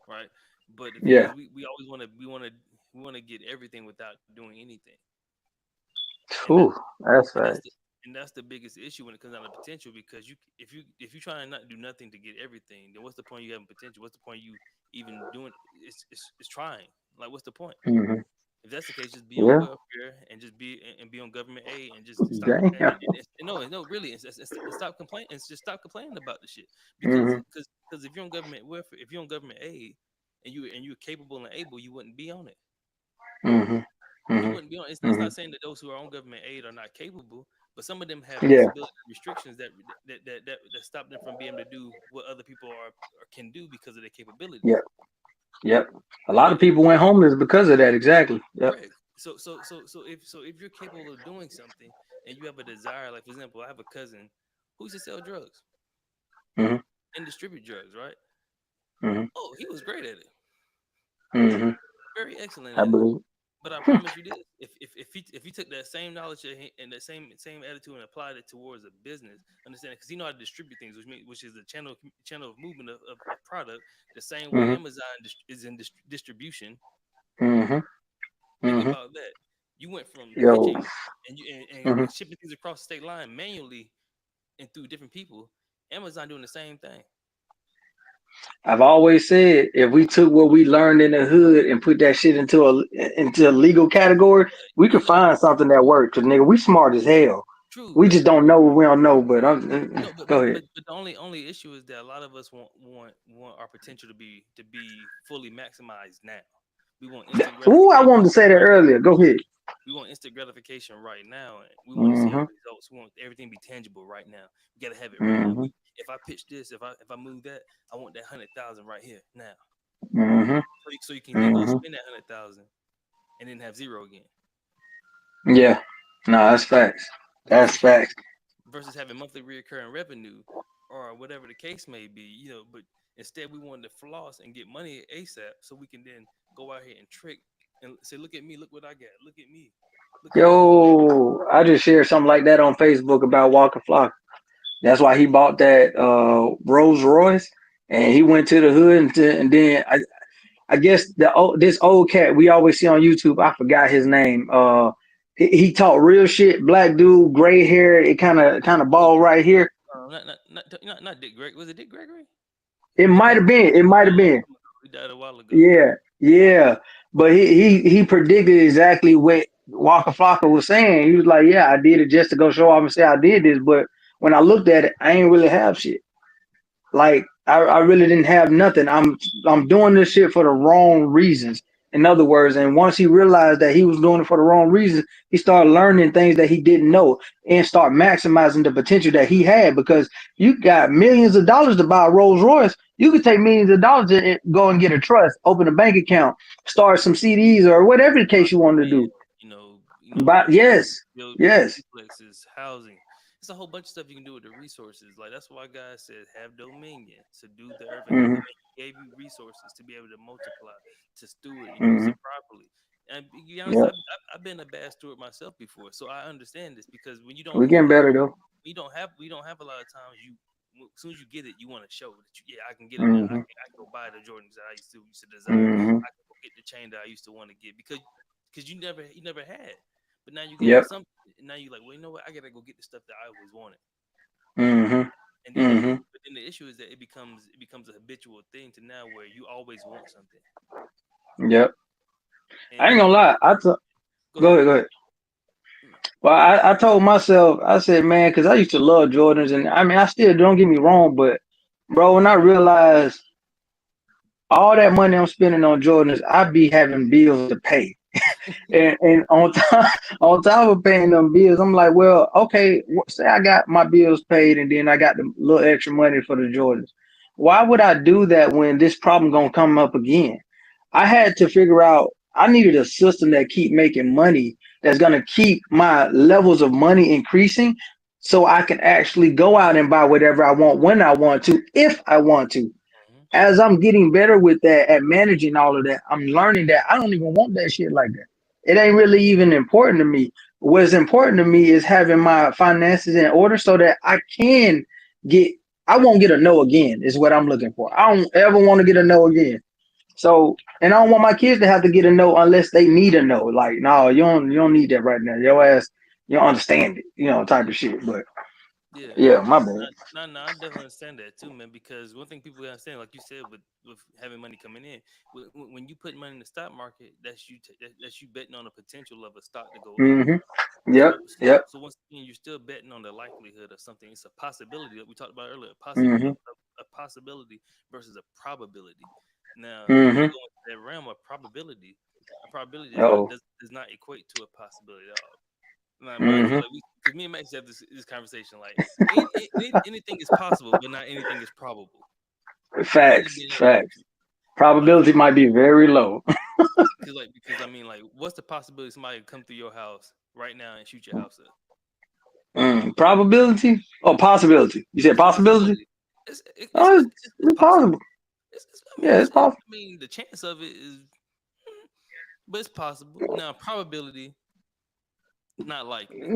right? But the thing Yeah. is, we always we want to get everything without doing anything, and that Whew. That's and that's right. the that's the biggest issue when it comes down to potential because if you try and not do nothing to get everything, then what's the point you having potential? What's the point you even doing? It's trying. Like what's the point? Mm-hmm. If that's the case, just be on Yeah. welfare and just be on government aid and just stop Damn. no really and stop complaining and just stop complaining about the shit Mm-hmm. because if you're on government welfare if you're on government aid and you're capable and able you wouldn't be on it. Mm-hmm. You Mm-hmm. wouldn't be on. It's Mm-hmm. not saying that those who are on government aid are not capable, but some of them have Yeah. disability restrictions that stop them from being able to do what other people are or can do because of their capabilities. Yep. Yep. A You lot know, of people went homeless because of that. Exactly. Yep. correct. So if you're capable of doing something and you have a desire, like for example, I have a cousin who used to sell drugs Hmm. and distribute drugs, right? Hmm. Oh, he was great at it, Hmm. very excellent I at it. believe. But I promise you this: if he took that same knowledge and that same attitude and applied it towards a business, understanding because he know how to distribute things, which is the channel of movement of product, the same way Hmm. Amazon is in distribution. Hmm. Think Hmm. about that. You went from Yo. pitching Hmm. and shipping things across the state line manually and through different people. Amazon doing the same thing. I've always said if we took what we learned in the hood and put that shit into a legal category, we You could know, find something that works. Cause nigga, we smart as hell. true, We just don't know what we don't know. But I'm no, but go but ahead. but but the only issue is that a lot of us want our potential to be fully maximized now. We want instant Ooh, I gratification wanted to say that right now. earlier. Go ahead. We want instant gratification right now, and we want to see our Hmm. results. We want everything to be tangible right now. We got to have it right now. Hmm. If I pitch this, if I move that, I want that 100,000 right here now. Hmm. So you can then go Hmm. spend that 100,000 and then have zero again. Yeah. No, that's facts. That's Versus having facts. versus having monthly reoccurring revenue or whatever the case may be, but instead we wanted to floss and get money ASAP so we can then go out here and trick and say, look at me, look what I got, look at me, look at me. Yo, I just shared something like that on Facebook about Walker Flock. That's why he bought that Rolls Royce, and he went to the hood, and then I guess this old cat we always see on YouTube. I forgot his name. He talked real shit. Black dude, gray hair. It kind of Oh, bald right here. not Dick Greg. Was it Dick Gregory? It He might passed have been. It might away have a long been. time ago. He died a while ago. Yeah, yeah. But he predicted exactly what Walker Flocka was saying. He was like, "Yeah, I did it just to go show off and say I did this." But when I looked at it, I ain't really have shit. Like I really didn't have nothing. I'm doing this shit for the wrong reasons. In other words, and once he realized that he was doing it for the wrong reasons, he started learning things that he didn't know and start maximizing the potential that he had because you got millions of dollars to buy a Rolls Royce. You could take millions of dollars and go and get a trust, open a bank account, start some CDs or whatever the Buy case you want to land, do. But build yes, build yes. duplexes, housing. It's a whole bunch of stuff you can do with the resources. Like that's why God said, "Have dominion, subdue the earth, and have Hmm. dominion." He gave you resources to be able to multiply, to steward, and use Hmm. it properly. And to be honest, Yep. I've been a bad steward myself before, so I understand this because when you don't We're getting have better though. we don't have a lot of times as soon as you get it, you want to show that yeah, I can get it now. Hmm. I can go buy the Jordans that I used to desire. Hmm. I can go get the chain that I used to want to get because you never had. But now you get Yep. something, and now you're like, well, you know what? I gotta go get the stuff that I always wanted. Hmm. And then Hmm. but then the issue is that it becomes a habitual thing to now where you always want something. Yep. I ain't And gonna lie. go Go ahead. ahead, go ahead. Well, I told myself, I said, man, because I used to love Jordans, and I mean, I still don't get me wrong, but bro, when I realized all that money I'm spending on Jordans, I be having bills to pay, and on top on top of paying them bills, I'm like, well, okay, say I got my bills paid, and then I got the little extra money for the Jordans. Why would I do that when this problem gonna come up again? I had to figure out I needed a system that keep making money that's gonna keep my levels of money increasing so I can actually go out and buy whatever I want when I want to, if I want to. Mhm. As I'm getting better with that at managing all of that, I'm learning that I don't even want that shit like that. It ain't really even important to me. What's important to me is having my finances in order so that I can get I won't get a no again, is what I'm looking for. I don't ever want to get a no again. So, and I don't want my kids to have to get a no unless they need a no. Like, no, you don't need that right now. Your ass, you don't understand it, type of shit. But Yeah, yeah, my bad. no, I definitely understand that too, man. Because one thing people understand, like you said, with having money coming in, when you put money in the stock market, that's you betting on the potential of a stock to go up. Hmm. Yep, So, so, yep. so once again, you're still betting on the likelihood of something. It's a possibility that we talked about earlier. Hmm. A possibility versus a probability. Now, when we Hmm. go into that realm of probability, a probability Oh. does not equate to a possibility at all. Now, mind you, Hmm. like we because me and Max have this conversation. Like anything is possible, but not anything is probable. Any Facts, damn thing. facts. Probability might be very low. Because I mean, like, what's the possibility somebody come through your house right now and shoot your house up? Probability or possibility? You said It's a possibility? possibility. Oh, It's it's possible. possible. Yeah, it's I possible. mean, the chance of it is, but it's possible. Now, probability, not likely.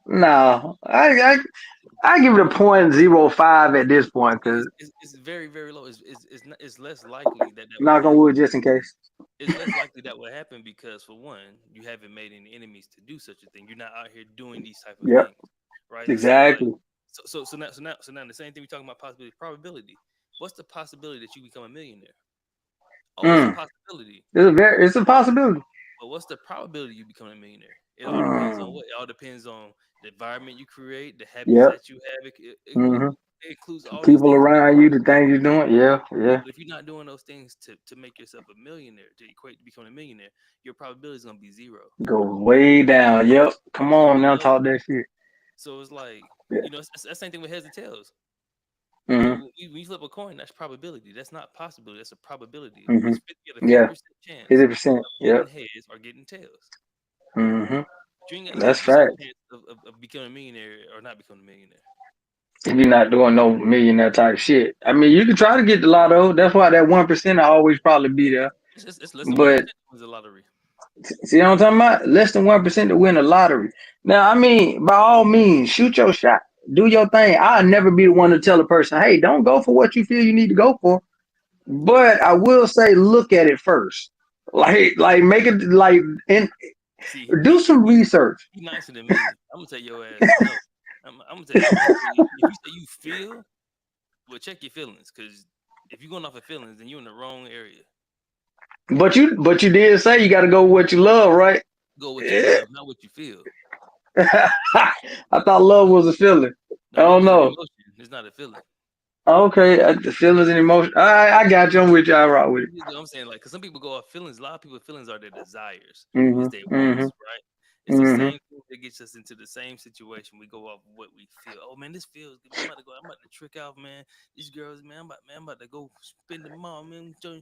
No, I give it a 0.05 at this point because It's very very low. It's less likely that will knock on happen. wood just in case. It's less likely that will happen because, for one, you haven't made any enemies to do such a thing. You're not out here doing these type of Yep, things, right? So like, exactly. so now the same thing we talking about possibility, probability. What's the possibility that you become a millionaire? Oh, it's a Mm, possibility. it's a possibility. But what's the probability you become a millionaire? It all depends on Mm, what. It all depends on the environment you create, the habits yep. that you have. hmm It includes all these People things. around you, the things you're doing. Yeah, yeah. But if you're not doing those things to make yourself a millionaire, to equate to becoming a millionaire, your probability is gonna be zero. Go way down. Yep. Come It's gonna on be now, low. talk that shit. So it's like, Yeah. it's the same thing with heads and tails. hmm When you flip a coin, that's probability. That's not possibility. That's a probability. hmm It's 50 at a Yeah. 50% chance 50%. of Yep. getting heads or getting tails. hmm But you ain't got a That's 50% fact. chance of becoming a millionaire or not becoming a millionaire. If you're not doing no millionaire type shit. I mean, you can try to get the lotto. That's why that 1% will always probably be there. It's less than one But percent wins the lottery. see what I'm talking about? Less than 1% to win the lottery. Now, I mean, by all means, shoot your shot. Do your thing. I'll never be the one to tell a person, hey, don't go for what you feel you need to go for. But I will say, look at it first. Like make it like and See, do some research. he nicer than me. I'm gonna tell your ass no. I'm gonna tell you if you say you feel, well, check your feelings, because if you're going off of feelings, then you're in the wrong area. But you did say you got to go with what you love, right? Go what you Yeah. love, not what you feel. I thought love was a feeling. I No, love don't is an know. emotion. It's not a feeling. Okay, the feelings and emotion. I got you. I'm with you. I rock with it. You know what I'm saying? Like, because some people go off feelings. A lot of people feelings are their desires, is Mhm. their Mhm. wants, right? It's the Mhm. same thing that gets us into the same situation. We go off what we feel. Oh man, this feels good. Man, I'm about to go. I'm about to trick out, man. These girls, man, I'm about to go spend the mall, man. Before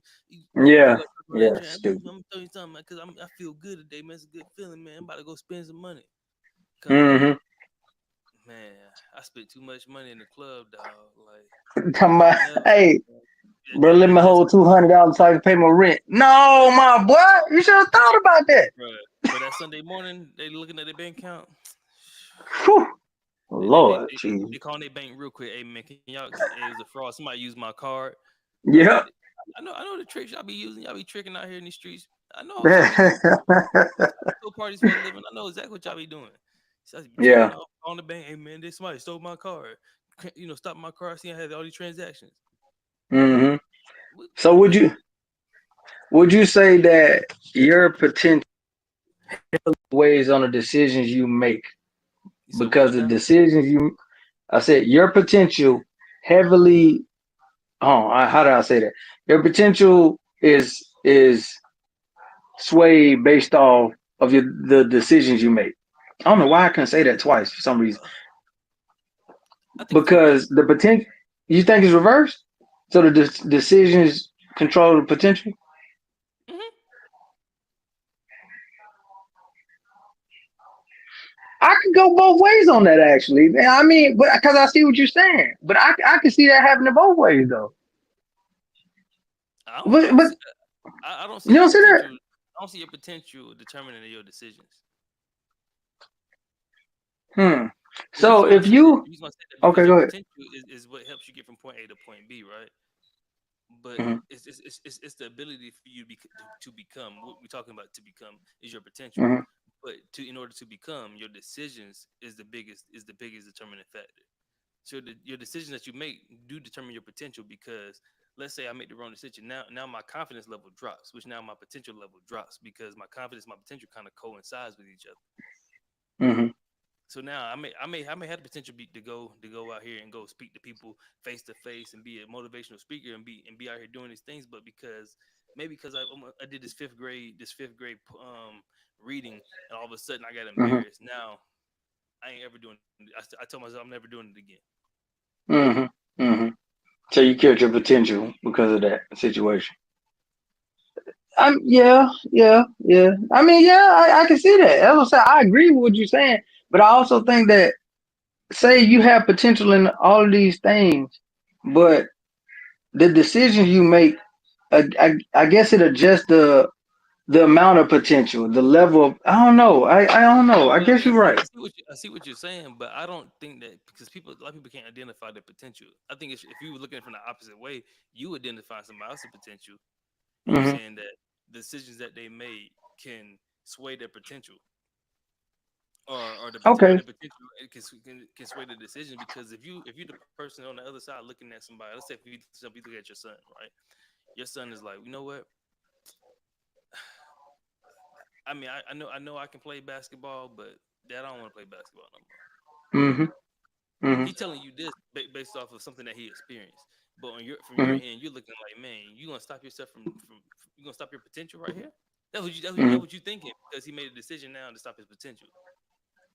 Yeah. I talk on that Yeah. train, Stupid. I'm tell you something, man, because I feel good today, man. It's a good feeling, man. I'm about to go spend some money. Come back, Mhm. man. I spent too much money in the club, dog. Like, Come on. never. Hey, bro, let me That's hold $200 so I can pay my rent. No, my boy, you should have that's thought about that. bro. That Sunday morning, they looking at their bank account. Whew. They they they Lord, they, Jesus. they calling their bank real quick. Hey man, can y'all? It was a fraud. Somebody used my card. Like, Yep. I know the tricks y'all be using. Y'all be tricking out here in these streets. I know y'all be doing. I throw parties for a living. I know exactly what y'all be doing. So I be tripping Yeah. off on the bank. Hey man, this somebody stole my card. Stop my car. See, I had all these transactions. hmm What, So what is it? would you say that your potential weighs on the decisions you make You said one more because the time. decisions you I said your potential heavily how did I say that? Your potential is swayed based off of the decisions you make. I don't know why I couldn't say that twice for some reason. Uh, I think it's reverse. Because the potential you think is reversed? So the decisions control the potential? Hmm. I could go both ways on that actually. I mean, but because I see what you're saying, but I can see that happening both ways though. I don't But see. I don't see you your don't see that? potential. I don't see your potential determining your decisions. Hmm. The So reason why I if say that, you the reason why I say that, okay, because your go ahead. potential is what helps you get from point A to point B, right? But hmm it's the ability for you to become what we're talking about. To become is your potential, hmm but in order to become, your decisions is the biggest determining factor. So your decisions that you make do determine your potential, because let's say I make the wrong decision. Now my confidence level drops, which now my potential level drops, because my confidence, my potential kind of coincides with each other. hmm So now I may have the potential to go out here and go speak to people face to face and be a motivational speaker and be out here doing these things, but because I did this fifth grade reading, and all of a sudden I got hmm embarrassed. Now I ain't ever doing it. I told myself I'm never doing it again. Mm-hmm. Mm-hmm. So you killed your potential because of that situation. Yeah, yeah, yeah. I mean, yeah, I can see that. As I said, I agree with what you're saying, but I also think that say you have potential in all of these things, but the decisions you make, I guess it adjusts the amount of potential, the level of. I don't know. I don't know. I Well, guess you're right. I see what you're saying, but I don't think that because a lot of people can't identify their potential. I think if you were looking at it from the opposite way, you identify somebody else's potential. You Hmm. saying that the decisions that they made can sway their potential, or Okay. the potential it can sway the decision because if you're the person on the other side looking at somebody, let's say if you look at your son, right? Your son is like, you know what? I mean, I know I can play basketball, but Dad, I don't want to play basketball no more. Hmm. Hmm. He's telling you this based off of something that he experienced. But on your from your Hmm. end, you're looking like, man, you gonna stop yourself from you gonna stop your potential right here. That's Hmm. what you thinking because he made a decision now to stop his potential.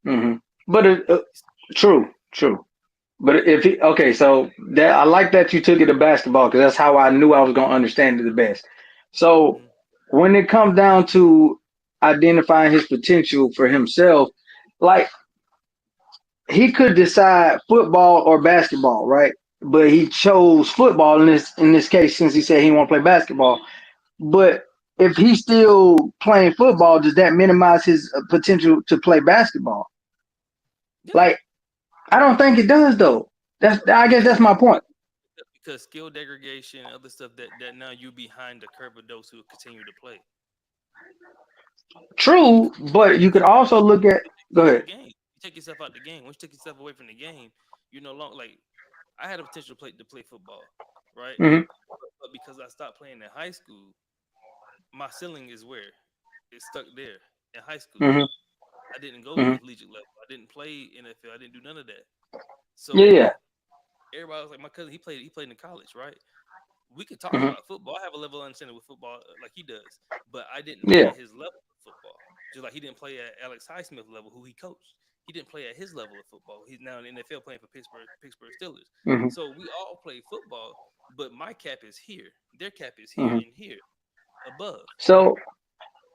Hmm. But true, true. But if he, okay, so that I like that you took it to basketball because that's how I knew I was gonna understand it the best. So Mhm. when it comes down to identifying his potential for himself, like he could decide football or basketball, right? But he chose football in this case since he said he want to play basketball. But if he's still playing football, does that minimize his potential to play basketball? Yeah, Like I don't think it does though. That's I guess because that's my point. skill degradation and other stuff that now you behind the curve of those who continue to play True, because but you could also look at. you take Go yourself out ahead. the game. You take yourself out the game. Once you take yourself away from the game, you're no longer like I had a potential to play football, right? Hmm. But because I stopped playing in high school, my ceiling is where it's stuck there in high school. Hmm. I didn't go to Hmm. the collegiate level. I didn't play NFL. I didn't do none of that. Yeah, So yeah. everybody was like, my cousin, he played in college, right? We could talk Hmm. about football. I have a level of understanding with football like he does, but I didn't play Yeah. at his level of football. Just like he didn't play at Alex Highsmith level, who he coached. He didn't play at his level of football. He's now in the NFL playing for Pittsburgh Steelers. Hmm. So we all play football, but my cap is here. Their cap is here Hmm. and here above. So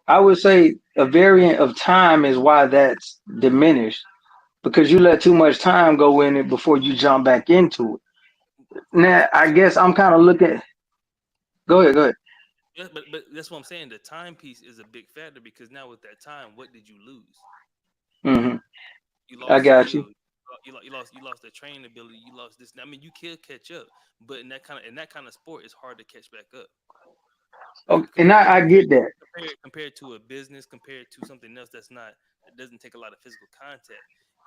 I would say a variant of time is why that's diminished because you let too much time go in it before you jump back into it. Now, I So guess I'm kind of looking. Go ahead, go ahead. yeah, but that's what I'm saying. The time piece is a big factor because now with that time, what did you lose? Hmm. You I lost got you. skill. You lost the training ability. You lost this. I mean, you can catch up, but in that kind of sport, it's hard to catch back up. Okay, and I get that. Compared to a business, compared to something else that's not that doesn't take a lot of physical contact.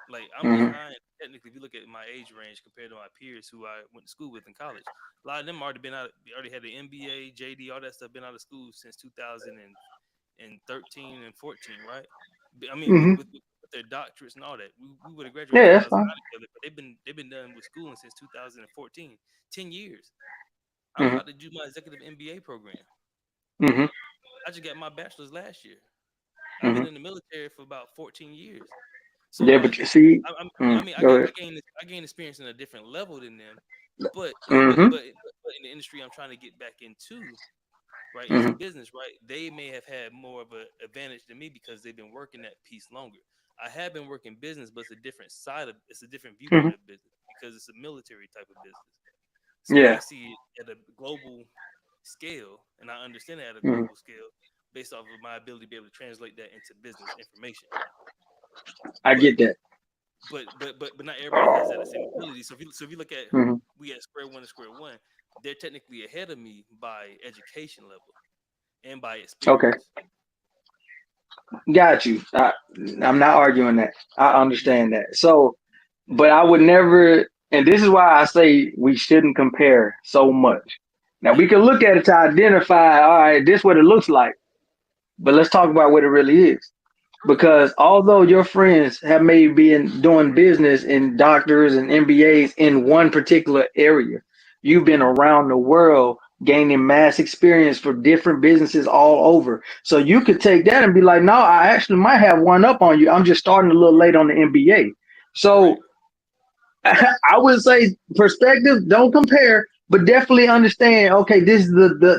Like I'm Hmm. behind technically. If you look at my age range compared to my peers who I went to school with in college, a lot of them already been out. They already had the MBA, JD, all that stuff. Been out of school since 2013 and 14, right? I mean, Hmm. with their doctorates and all that, we would have graduated Yeah, that's fine. 2009 together, but they've been done with schooling since 2014, 10 years. I'm Hmm. about to do my executive MBA program. Hmm. I just got my bachelor's last year. I've been Hmm. in the military for about 14 years. So Yeah, but like, you see, I mean, go ahead. I gained experience in a different level than them, but Hmm. in the industry I'm trying to get back into, right, is Hmm. business, right? They may have had more of an advantage than me because they've been working that piece longer. I have been working business, but it's a different Hmm. viewpoint of business because it's a military type of business. So I Yeah. see it at a global scale, and I understand it at a Hmm. global scale based off of my ability to be able to translate that into business information. I But get that. not everybody has that same ability. So if you look at Hmm. we at square one to square one, they're technically ahead of me by education level and by Okay, experience. got you. I'm not arguing that. I Yeah. understand that. So, but I would never, and this is why I say we shouldn't compare so much. Now we Yeah. can look at it to identify, all right, this what it looks like, but let's talk about what it really is. Right. Because although your friends have maybe been doing business in doctors and MBAs in one particular area, you've been Hmm. around the world gaining mass experience for different businesses all over. So you could take that and be like, no, I actually might have one up on you. I'm just starting a little late on the MBA. So Correct. I would say perspective, don't compare, but definitely understand. Okay, this is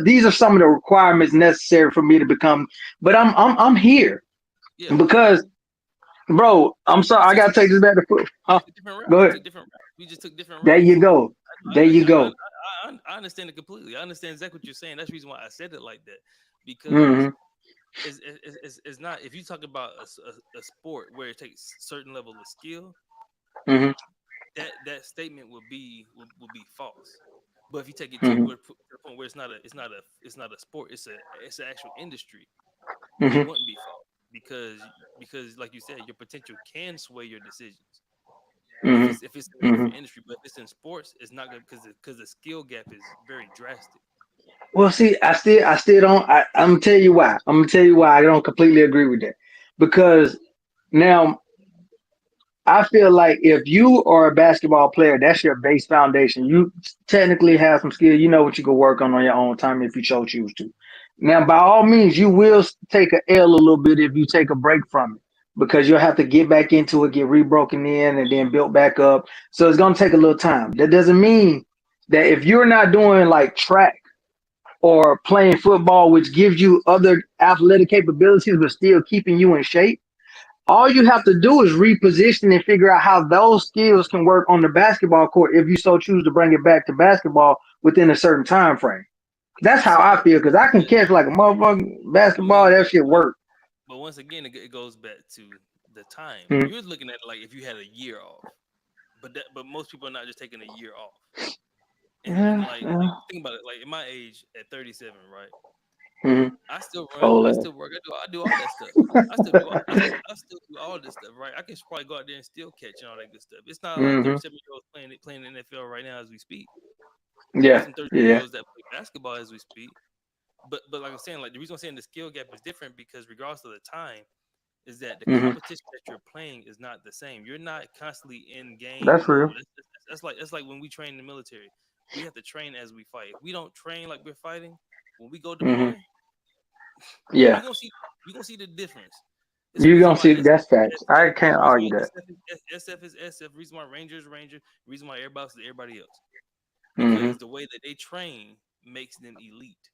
these are some of the requirements necessary for me to become. But I'm here Yeah, yeah. because, bro, But I'm sorry. we I just gotta took take this back to foot. we Huh? took different Go routes. We ahead. took different routes. We just took different There you routes. go. There you go. I understand it completely. I understand exactly what you're saying. That's the reason why I said it like that. Because Hmm. it's not, if you talk about a sport where it takes certain level of skill, Hmm. that statement will be false. But if you take it Hmm. to the point where it's not a sport, it's an actual industry, it Hmm. wouldn't be false because like you said, your potential can sway your decisions. Hmm. If it's in a Hmm. different industry, but if it's in sports, it's not good because the skill gap is very drastic. Well, see, I still don't. I'm gonna tell you why. I'm gonna tell you why I don't completely agree with that. Because now I feel like if you are a basketball player, that's your base foundation. You technically have some skill. You know what you can work on your own time if you so choose to. Now, by all means, you will take a L a little bit if you take a break from it because you'll have to get back into it, get rebroken in, and then built back up. So it's gonna take a little time. That doesn't mean that if you're not doing like track or playing football, which gives you other athletic capabilities but still keeping you in shape, all you have to do is reposition and figure out how those skills can work on the basketball court if you so choose to bring it back to basketball within a certain time frame. That's how I See, feel because I can but catch like a motherfucking I basketball. mean, That shit work. but once again, it goes back to the time. Mhm. You're looking at it like if you had a year off, but most people are not just taking a year off. And Yeah, like yeah. think about it. Like in my age at 37, right? Hmm. I still run. I Ole. still work. I do all that stuff. I still do all this stuff, right? I can probably go out there and still catch and all that good stuff. It's not a lot of Hmm. 37-year-olds playing in the NFL right now as we speak. There's Yeah, some 37 year yeah. olds that play basketball as we speak. But like I'm saying, like the reason I'm saying the skill gap is different because regardless of the time, is that the Hmm. competition that you're playing is not the same. You're not constantly in game That's real. mode. That's like when we train in the military. We have to train as we fight. If we don't train like we're fighting, when we go Hmm. deploy, Yeah, you're gonna see you're gonna see the difference. It's the you reason gonna why see that's facts. I It's can't the reason argue why that. SF is SF. Reason why Ranger is Ranger. Reason why everybody else is everybody else Hmm. because the way that they train makes them elite.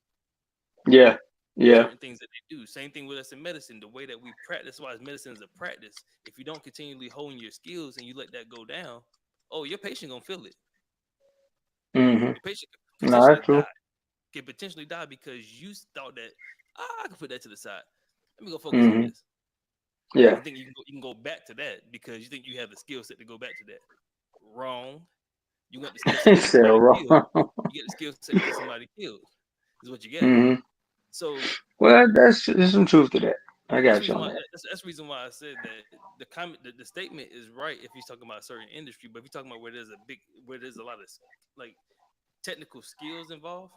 Yeah, yeah. Certain things that they do. Same thing with us in medicine. The way that we practice, why medicine is a practice. If you don't continually hone your skills and you let that go down, oh, your patient gonna feel it. Hmm. Your patient could No, potentially that's true. die. Can potentially die because you thought that I can put that to the side. Let me go focus on Hmm. this. Yeah. And think you can go back to that because you think you have the skill set to go back to that. Wrong. You got the skill set to get somebody Sarah. killed. You get the skill set to get somebody killed. Is what you got. Hmm. So Well, there's some truth to that. I that's the got you reason on why that. that's the reason why I said that the statement is right if he's talking about a certain industry, but if you're talking about where there's a lot of like technical skills involved,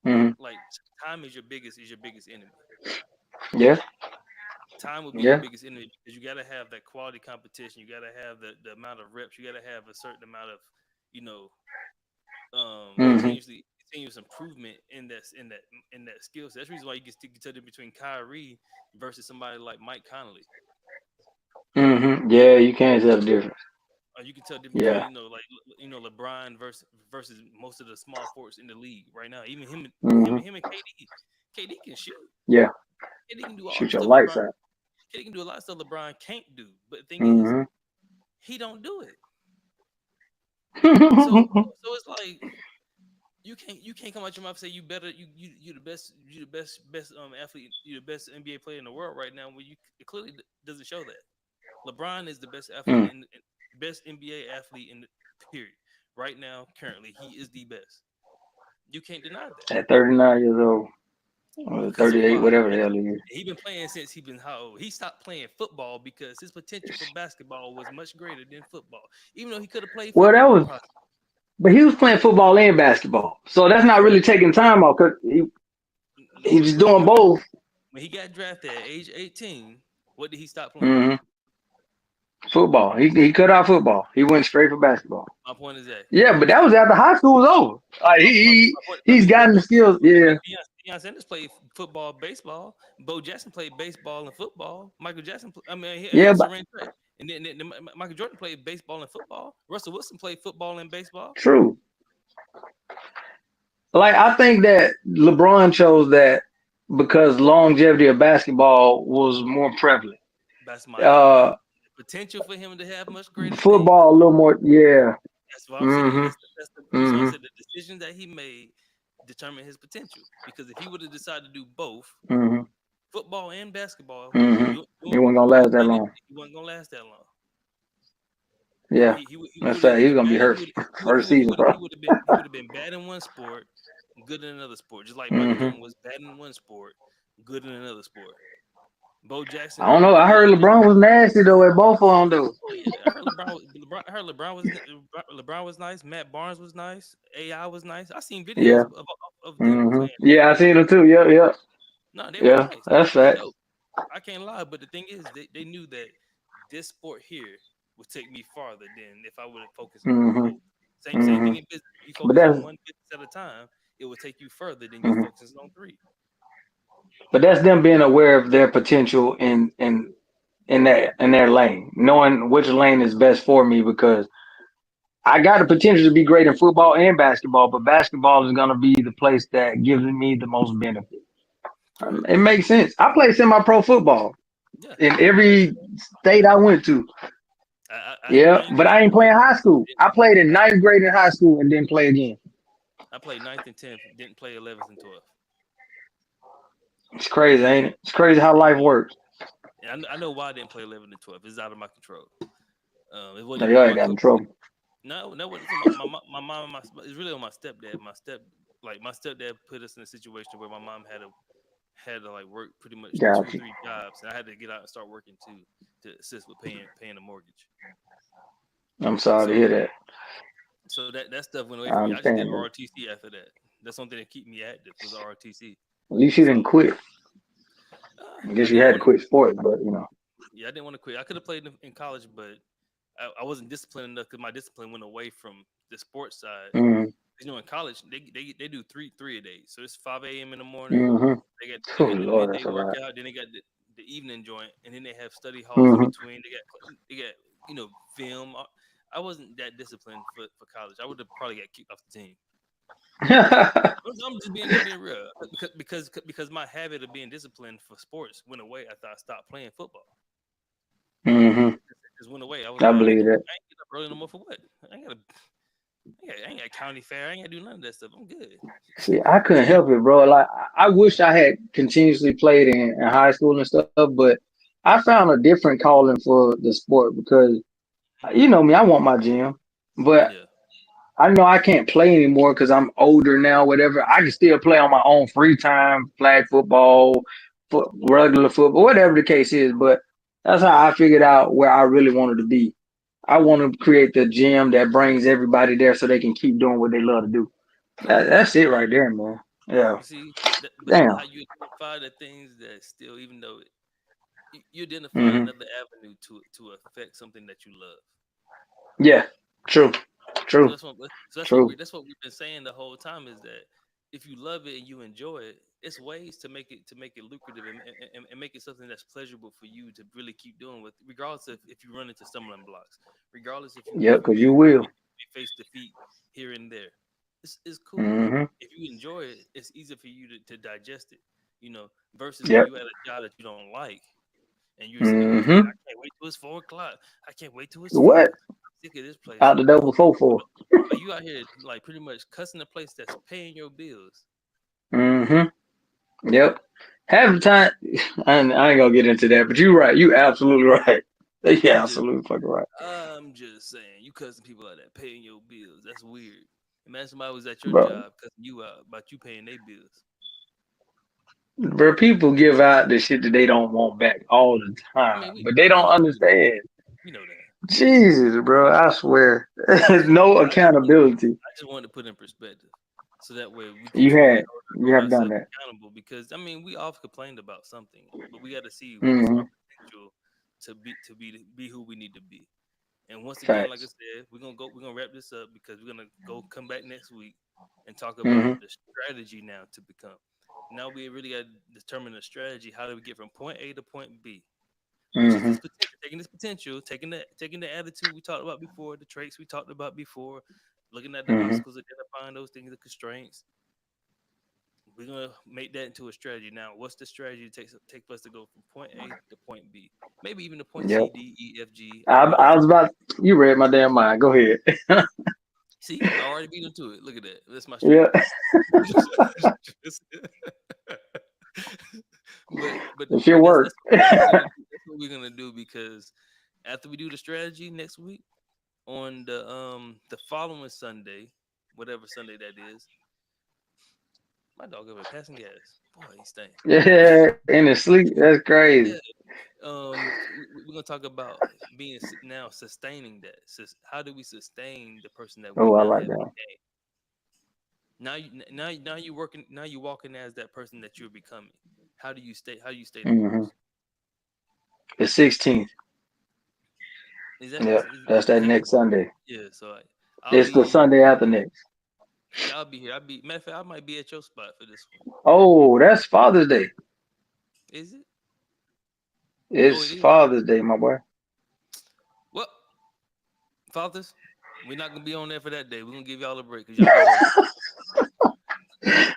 Hmm. like time is your biggest enemy. Yeah, Time will be your yeah. biggest enemy because you got to have that quality competition. You got to have the amount of reps. You got to have a certain amount of you know Hmm. continuous improvement in that skill set. That's the reason why you can tell the between Kyrie versus somebody like Mike Conley. Hmm. Yeah, you can't tell the difference. You can tell the difference between Yeah. LeBron versus most of the small forwards in the league right now. Even Hmm. him and KD. KD can shoot. Yeah. KD can do all the Shoot your stuff lights LeBron. out. KD can do a lot of stuff LeBron can't do. But the thing is, Hmm. he don't do it. So it's like you can't come out your mouth and say you better you the best athlete, you the best NBA player in the world right now when you it clearly doesn't show that. LeBron is the best athlete Mm. in best NBA athlete in the period. Right now, currently, he is the best. You can't deny that. At 39 years old, or Because 38, why? whatever the hell he is. He been playing since he been how old? He stopped playing football because his potential for basketball was much greater than football. Even though he could have played Well, that football, was, possibly. but he was playing football and basketball, so that's not really Correct. taking time off because he was But doing both. when he got drafted at age 18, what did he stop playing? Hmm. Football. He cut out football. He went straight for basketball. My point is that. Yeah, but that was after high school was over. Like My point, he's gotten the skills. Yeah. Deion Sanders played football, baseball. Bo Jackson played baseball and football. Michael Jackson, he Yeah, also but ran track. And then Michael Jordan played baseball and football. Russell Wilson played football and baseball. True. Like I think that LeBron chose that because longevity of basketball was more prevalent. That's my Uh, potential for him to have much greater things. football a little more. Yeah. That's what I'm saying. Mm-hmm. That's the reason why I Mm-hmm. said the decision that he made determined his potential. Because if he would have decided to do both Mm-hmm. football and basketball, Mm-hmm. He wasn't gonna doing last that money, long. he wasn't gonna last that long. Yeah. That's He fact. He would was have gonna be bad. hurt first season, bro. He would have been bad in one sport, good in another sport. Just like Michael Mm-hmm. Jordan was bad in one sport, good in another sport. Bo I Jackson, don't know. I heard LeBron was nasty though at both of them though. oh yeah, I heard LeBron was nice. Matt Barnes was nice. AI was nice. I seen videos Yeah. of them Mm-hmm. playing. Yeah, I seen them too. Yeah, yeah. No, they were Yeah. nice. That's They were fact. dope. I can't lie, but the thing is, they knew that this sport here would take me farther than if I would have focused on Mm-hmm. both. Same Mm-hmm. thing in business. If you But focus that's on one business at a time, it will take you further than you mhm. focusing on three. But that's them being aware of their potential in their lane, knowing which lane is best for me because I got the potential to be great in football and basketball, but basketball is gonna be the place that gives me the most benefit. Correct. It makes sense. I played semi-pro football Yeah, in I every understand. state I went to. I Yeah, ain't but I ain't graduated. playing high school. I played in ninth grade in high school and didn't play again. I played ninth and 10th, didn't play 11th and 12th. It's crazy, ain't it? It's crazy how life works. And I know why I didn't play 11th and 12th. It's out of my control. It wasn't Now even y'all on ain't my got in coach. trouble. No, that wasn't my mom. It's really on my stepdad. My stepdad put us in a situation where my mom had to like work pretty much two or Gotcha. three jobs, and I had to get out and start working too to assist with paying the mortgage. I'm sorry to So hear that. that stuff went away I from me. I just did understand, though. ROTC after that. That's something that keep me active was ROTC. At least you didn't So quit. I I guess you didn't had to want to. quit sports, but you know. Yeah, I didn't want to quit. I could have played in college, but I wasn't disciplined enough because my discipline went away from the sports side. Mm-hmm. In college, they do three a day. So it's 5 a.m. in the morning. Mm-hmm. They Oh got the Lord, midday that's a lot. workout. Then they got the evening joint, and then they have study halls in Mm-hmm. between. They got film. I wasn't that disciplined for college. I would have probably got kicked off the team. I'm being real because my habit of being disciplined for sports went away after I stopped playing football. mm-hmm. It just went away. I was I like, believe that. I ain't get up early no more for what? I ain't got county fair. I ain't got to do none of that stuff. I'm good. See, I couldn't help it, bro. Like I wish I had continuously played in high school and stuff, but I found a different calling for the sport because you know me, I want my gym, but Yeah. I know I can't play anymore because I'm older now. Whatever, I can still play on my own free time, flag football, regular football, whatever the case is. But that's how I figured out where I really wanted to be. I want to create the gym that brings everybody there so they can keep doing what they love to do. Correct. That's it right there, man. Yeah. You see, but Damn. how you identify the things that still, even though you identified Hmm. another avenue to affect something that you love. Yeah. True. So True. True. that's what we've been saying the whole time is that if you love it and you enjoy it, it's ways to make it lucrative and make it something that's pleasurable for you to really keep doing with, regardless of if you run into stumbling blocks, regardless Yep. if you Because you will. may face defeat here and there. It's cool. Hmm. If you enjoy it, it's easier for you to digest it. Versus when Yep. you at a job that you don't like and you're sitting there saying, Hmm. "I can't wait till it's 4 o'clock. I can't wait till it's What? 5. I'm sick of this place." Out the door before four. But you out here like pretty much cussing the place that's paying your bills. Hmm. Yep. Half the time, I ain't gonna get into that, but you're right. You absolutely right. Yeah, I'm just absolutely fucking right. I'm just saying, you cussing people out that paying your bills. That's weird. Imagine somebody was at your Bro, job cussing you out about you paying their bills. bro, people give out the shit that they don't want back all the I time, mean, but they don't we know understand. we know that. Jesus, bro, I swear. I There's just no I just want accountability. I just want to put in perspective, so that way we can You truly had, you hold have done ourselves that. accountable. Because I mean, we all complained about something, but we got to see what's Hmm. our potential to be who we need to be. And once again, like I Facts. said, we're gonna wrap this up because we're gonna go come back next week and talk about Hmm. the strategy now to become. Now we really got to determine the strategy. How do we get from point A to point B? Which is Hmm. this potential taking this potential, taking the attitude we talked about before, the traits we talked about before, looking at the Hmm. obstacles, identifying those things, the constraints. We're gonna make that into a strategy. Now, what's the strategy to take us to go from point A to point B? Maybe even to point C, Yep. D, E, F, G, I, or I whatever. was about. You read my damn mind. Go ahead. See, I already beat into it. Look at that. That's my Yeah. strategy. but The shit but work. that's what we're gonna do because after we do the strategy next week on the following Sunday, whatever Sunday that is, my dog over there passing gas. Boy, he stink. Yeah, in his sleep. That's crazy. Yeah. We're gonna talk about being now sustaining that. How do we sustain the person that we Oh, I now like have that. became? Now you working. Now you walking as that person that you're becoming. How do you stay? How do you stay the Hmm. course? The 16th. Is that Yep, that's is that that next Sunday. yeah? So I'll It's the be Sunday after next. yeah, I'll be here. I'll be matter of fact, I might be at your spot for this one. Oh, that's Father's Day. Is it? Oh, it It's is. Father's Day, my boy. Well, fathers, we're not gonna be on there for that day. We're gonna give y'all a break because y'all deserve it.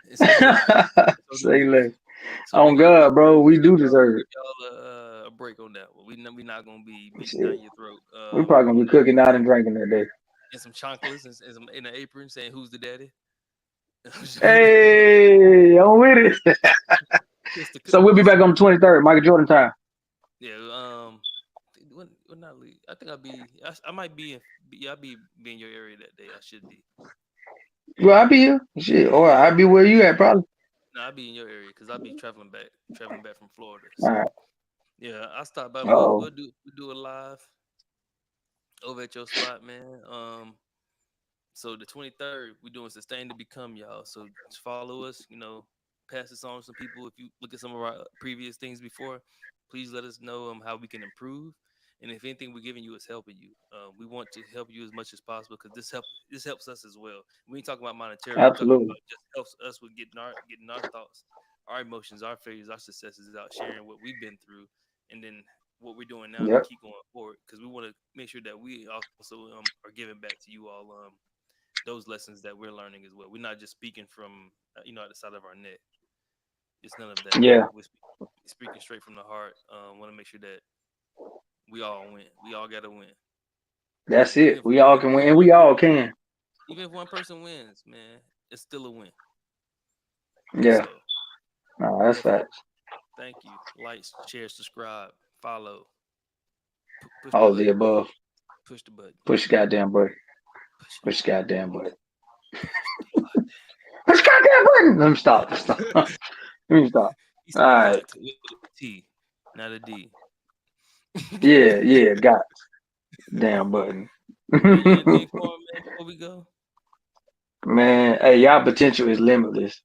And so do I. So do Say we. less. So On we're gonna give God, bro, we do we'll deserve give it. y'all a break on that one. We're not gonna be beating Shit. down your throat We probably on gonna be that. cooking out and drinking that day. And some chocolates and some in an apron saying who's the daddy. Hey, I'm with it. Kiss the So we'll be kiss. back on the 23rd, Michael Jordan time. Yeah. When not leave. I think I might be in. Yeah, I'll be in your area that day. I should be. Well, I'll be here. Shit. Or I'll be where you at, probably. No, I'll be in your area because I'll be traveling back from Florida. All So right. yeah, I'll stop by. We'll Uh-oh. we'll do a live over at your spot, man. So the 23rd, we're doing sustain to become y'all. So just follow us. Pass this on to some people. If you look at some of our previous things before, please let us know how we can improve. And if anything we're giving you is helping you, we want to help you as much as possible because this helps us as well. We ain't talking about monetarily. We're talking Absolutely. about just helps us with getting our thoughts, our emotions, our failures, our successes out, sharing what we've been through, and then what we're doing now to Yep. keep going forward because we want to make sure that we also are giving back to you all those lessons that we're learning as well. We're not just speaking from at the side of our neck. It's none of that. Yeah. We're speaking straight from the heart. Want to make sure that we all win. We all got to win. That's Even it. if We all can win, and we all can. even if one person wins, man, it's still a win. Yeah. So No, that's definitely facts. thank you. Like, share, subscribe, follow, push the All of the button, above. push the button, Push the goddamn button. push it, Push the goddamn button. push the Push the goddamn button. Let me stop. Stop. button. Let me stop. He All said right. got with a T, not a D. Yeah, yeah, got damn button. Anything for him, man? Before we go. Man, hey, y'all potential is limitless.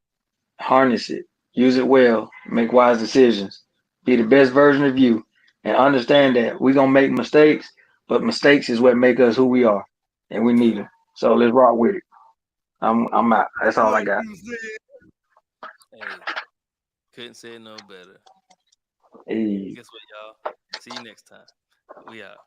Harness it. Use it well. Make wise decisions. Be the best version of you. And understand that we're gonna make mistakes, but mistakes is what make us who we are. And we need them. So let's rock with it. I'm out. That's all I Like got. you said. Hey, couldn't say it no better. Hey. Guess what, y'all? See you next time. We out.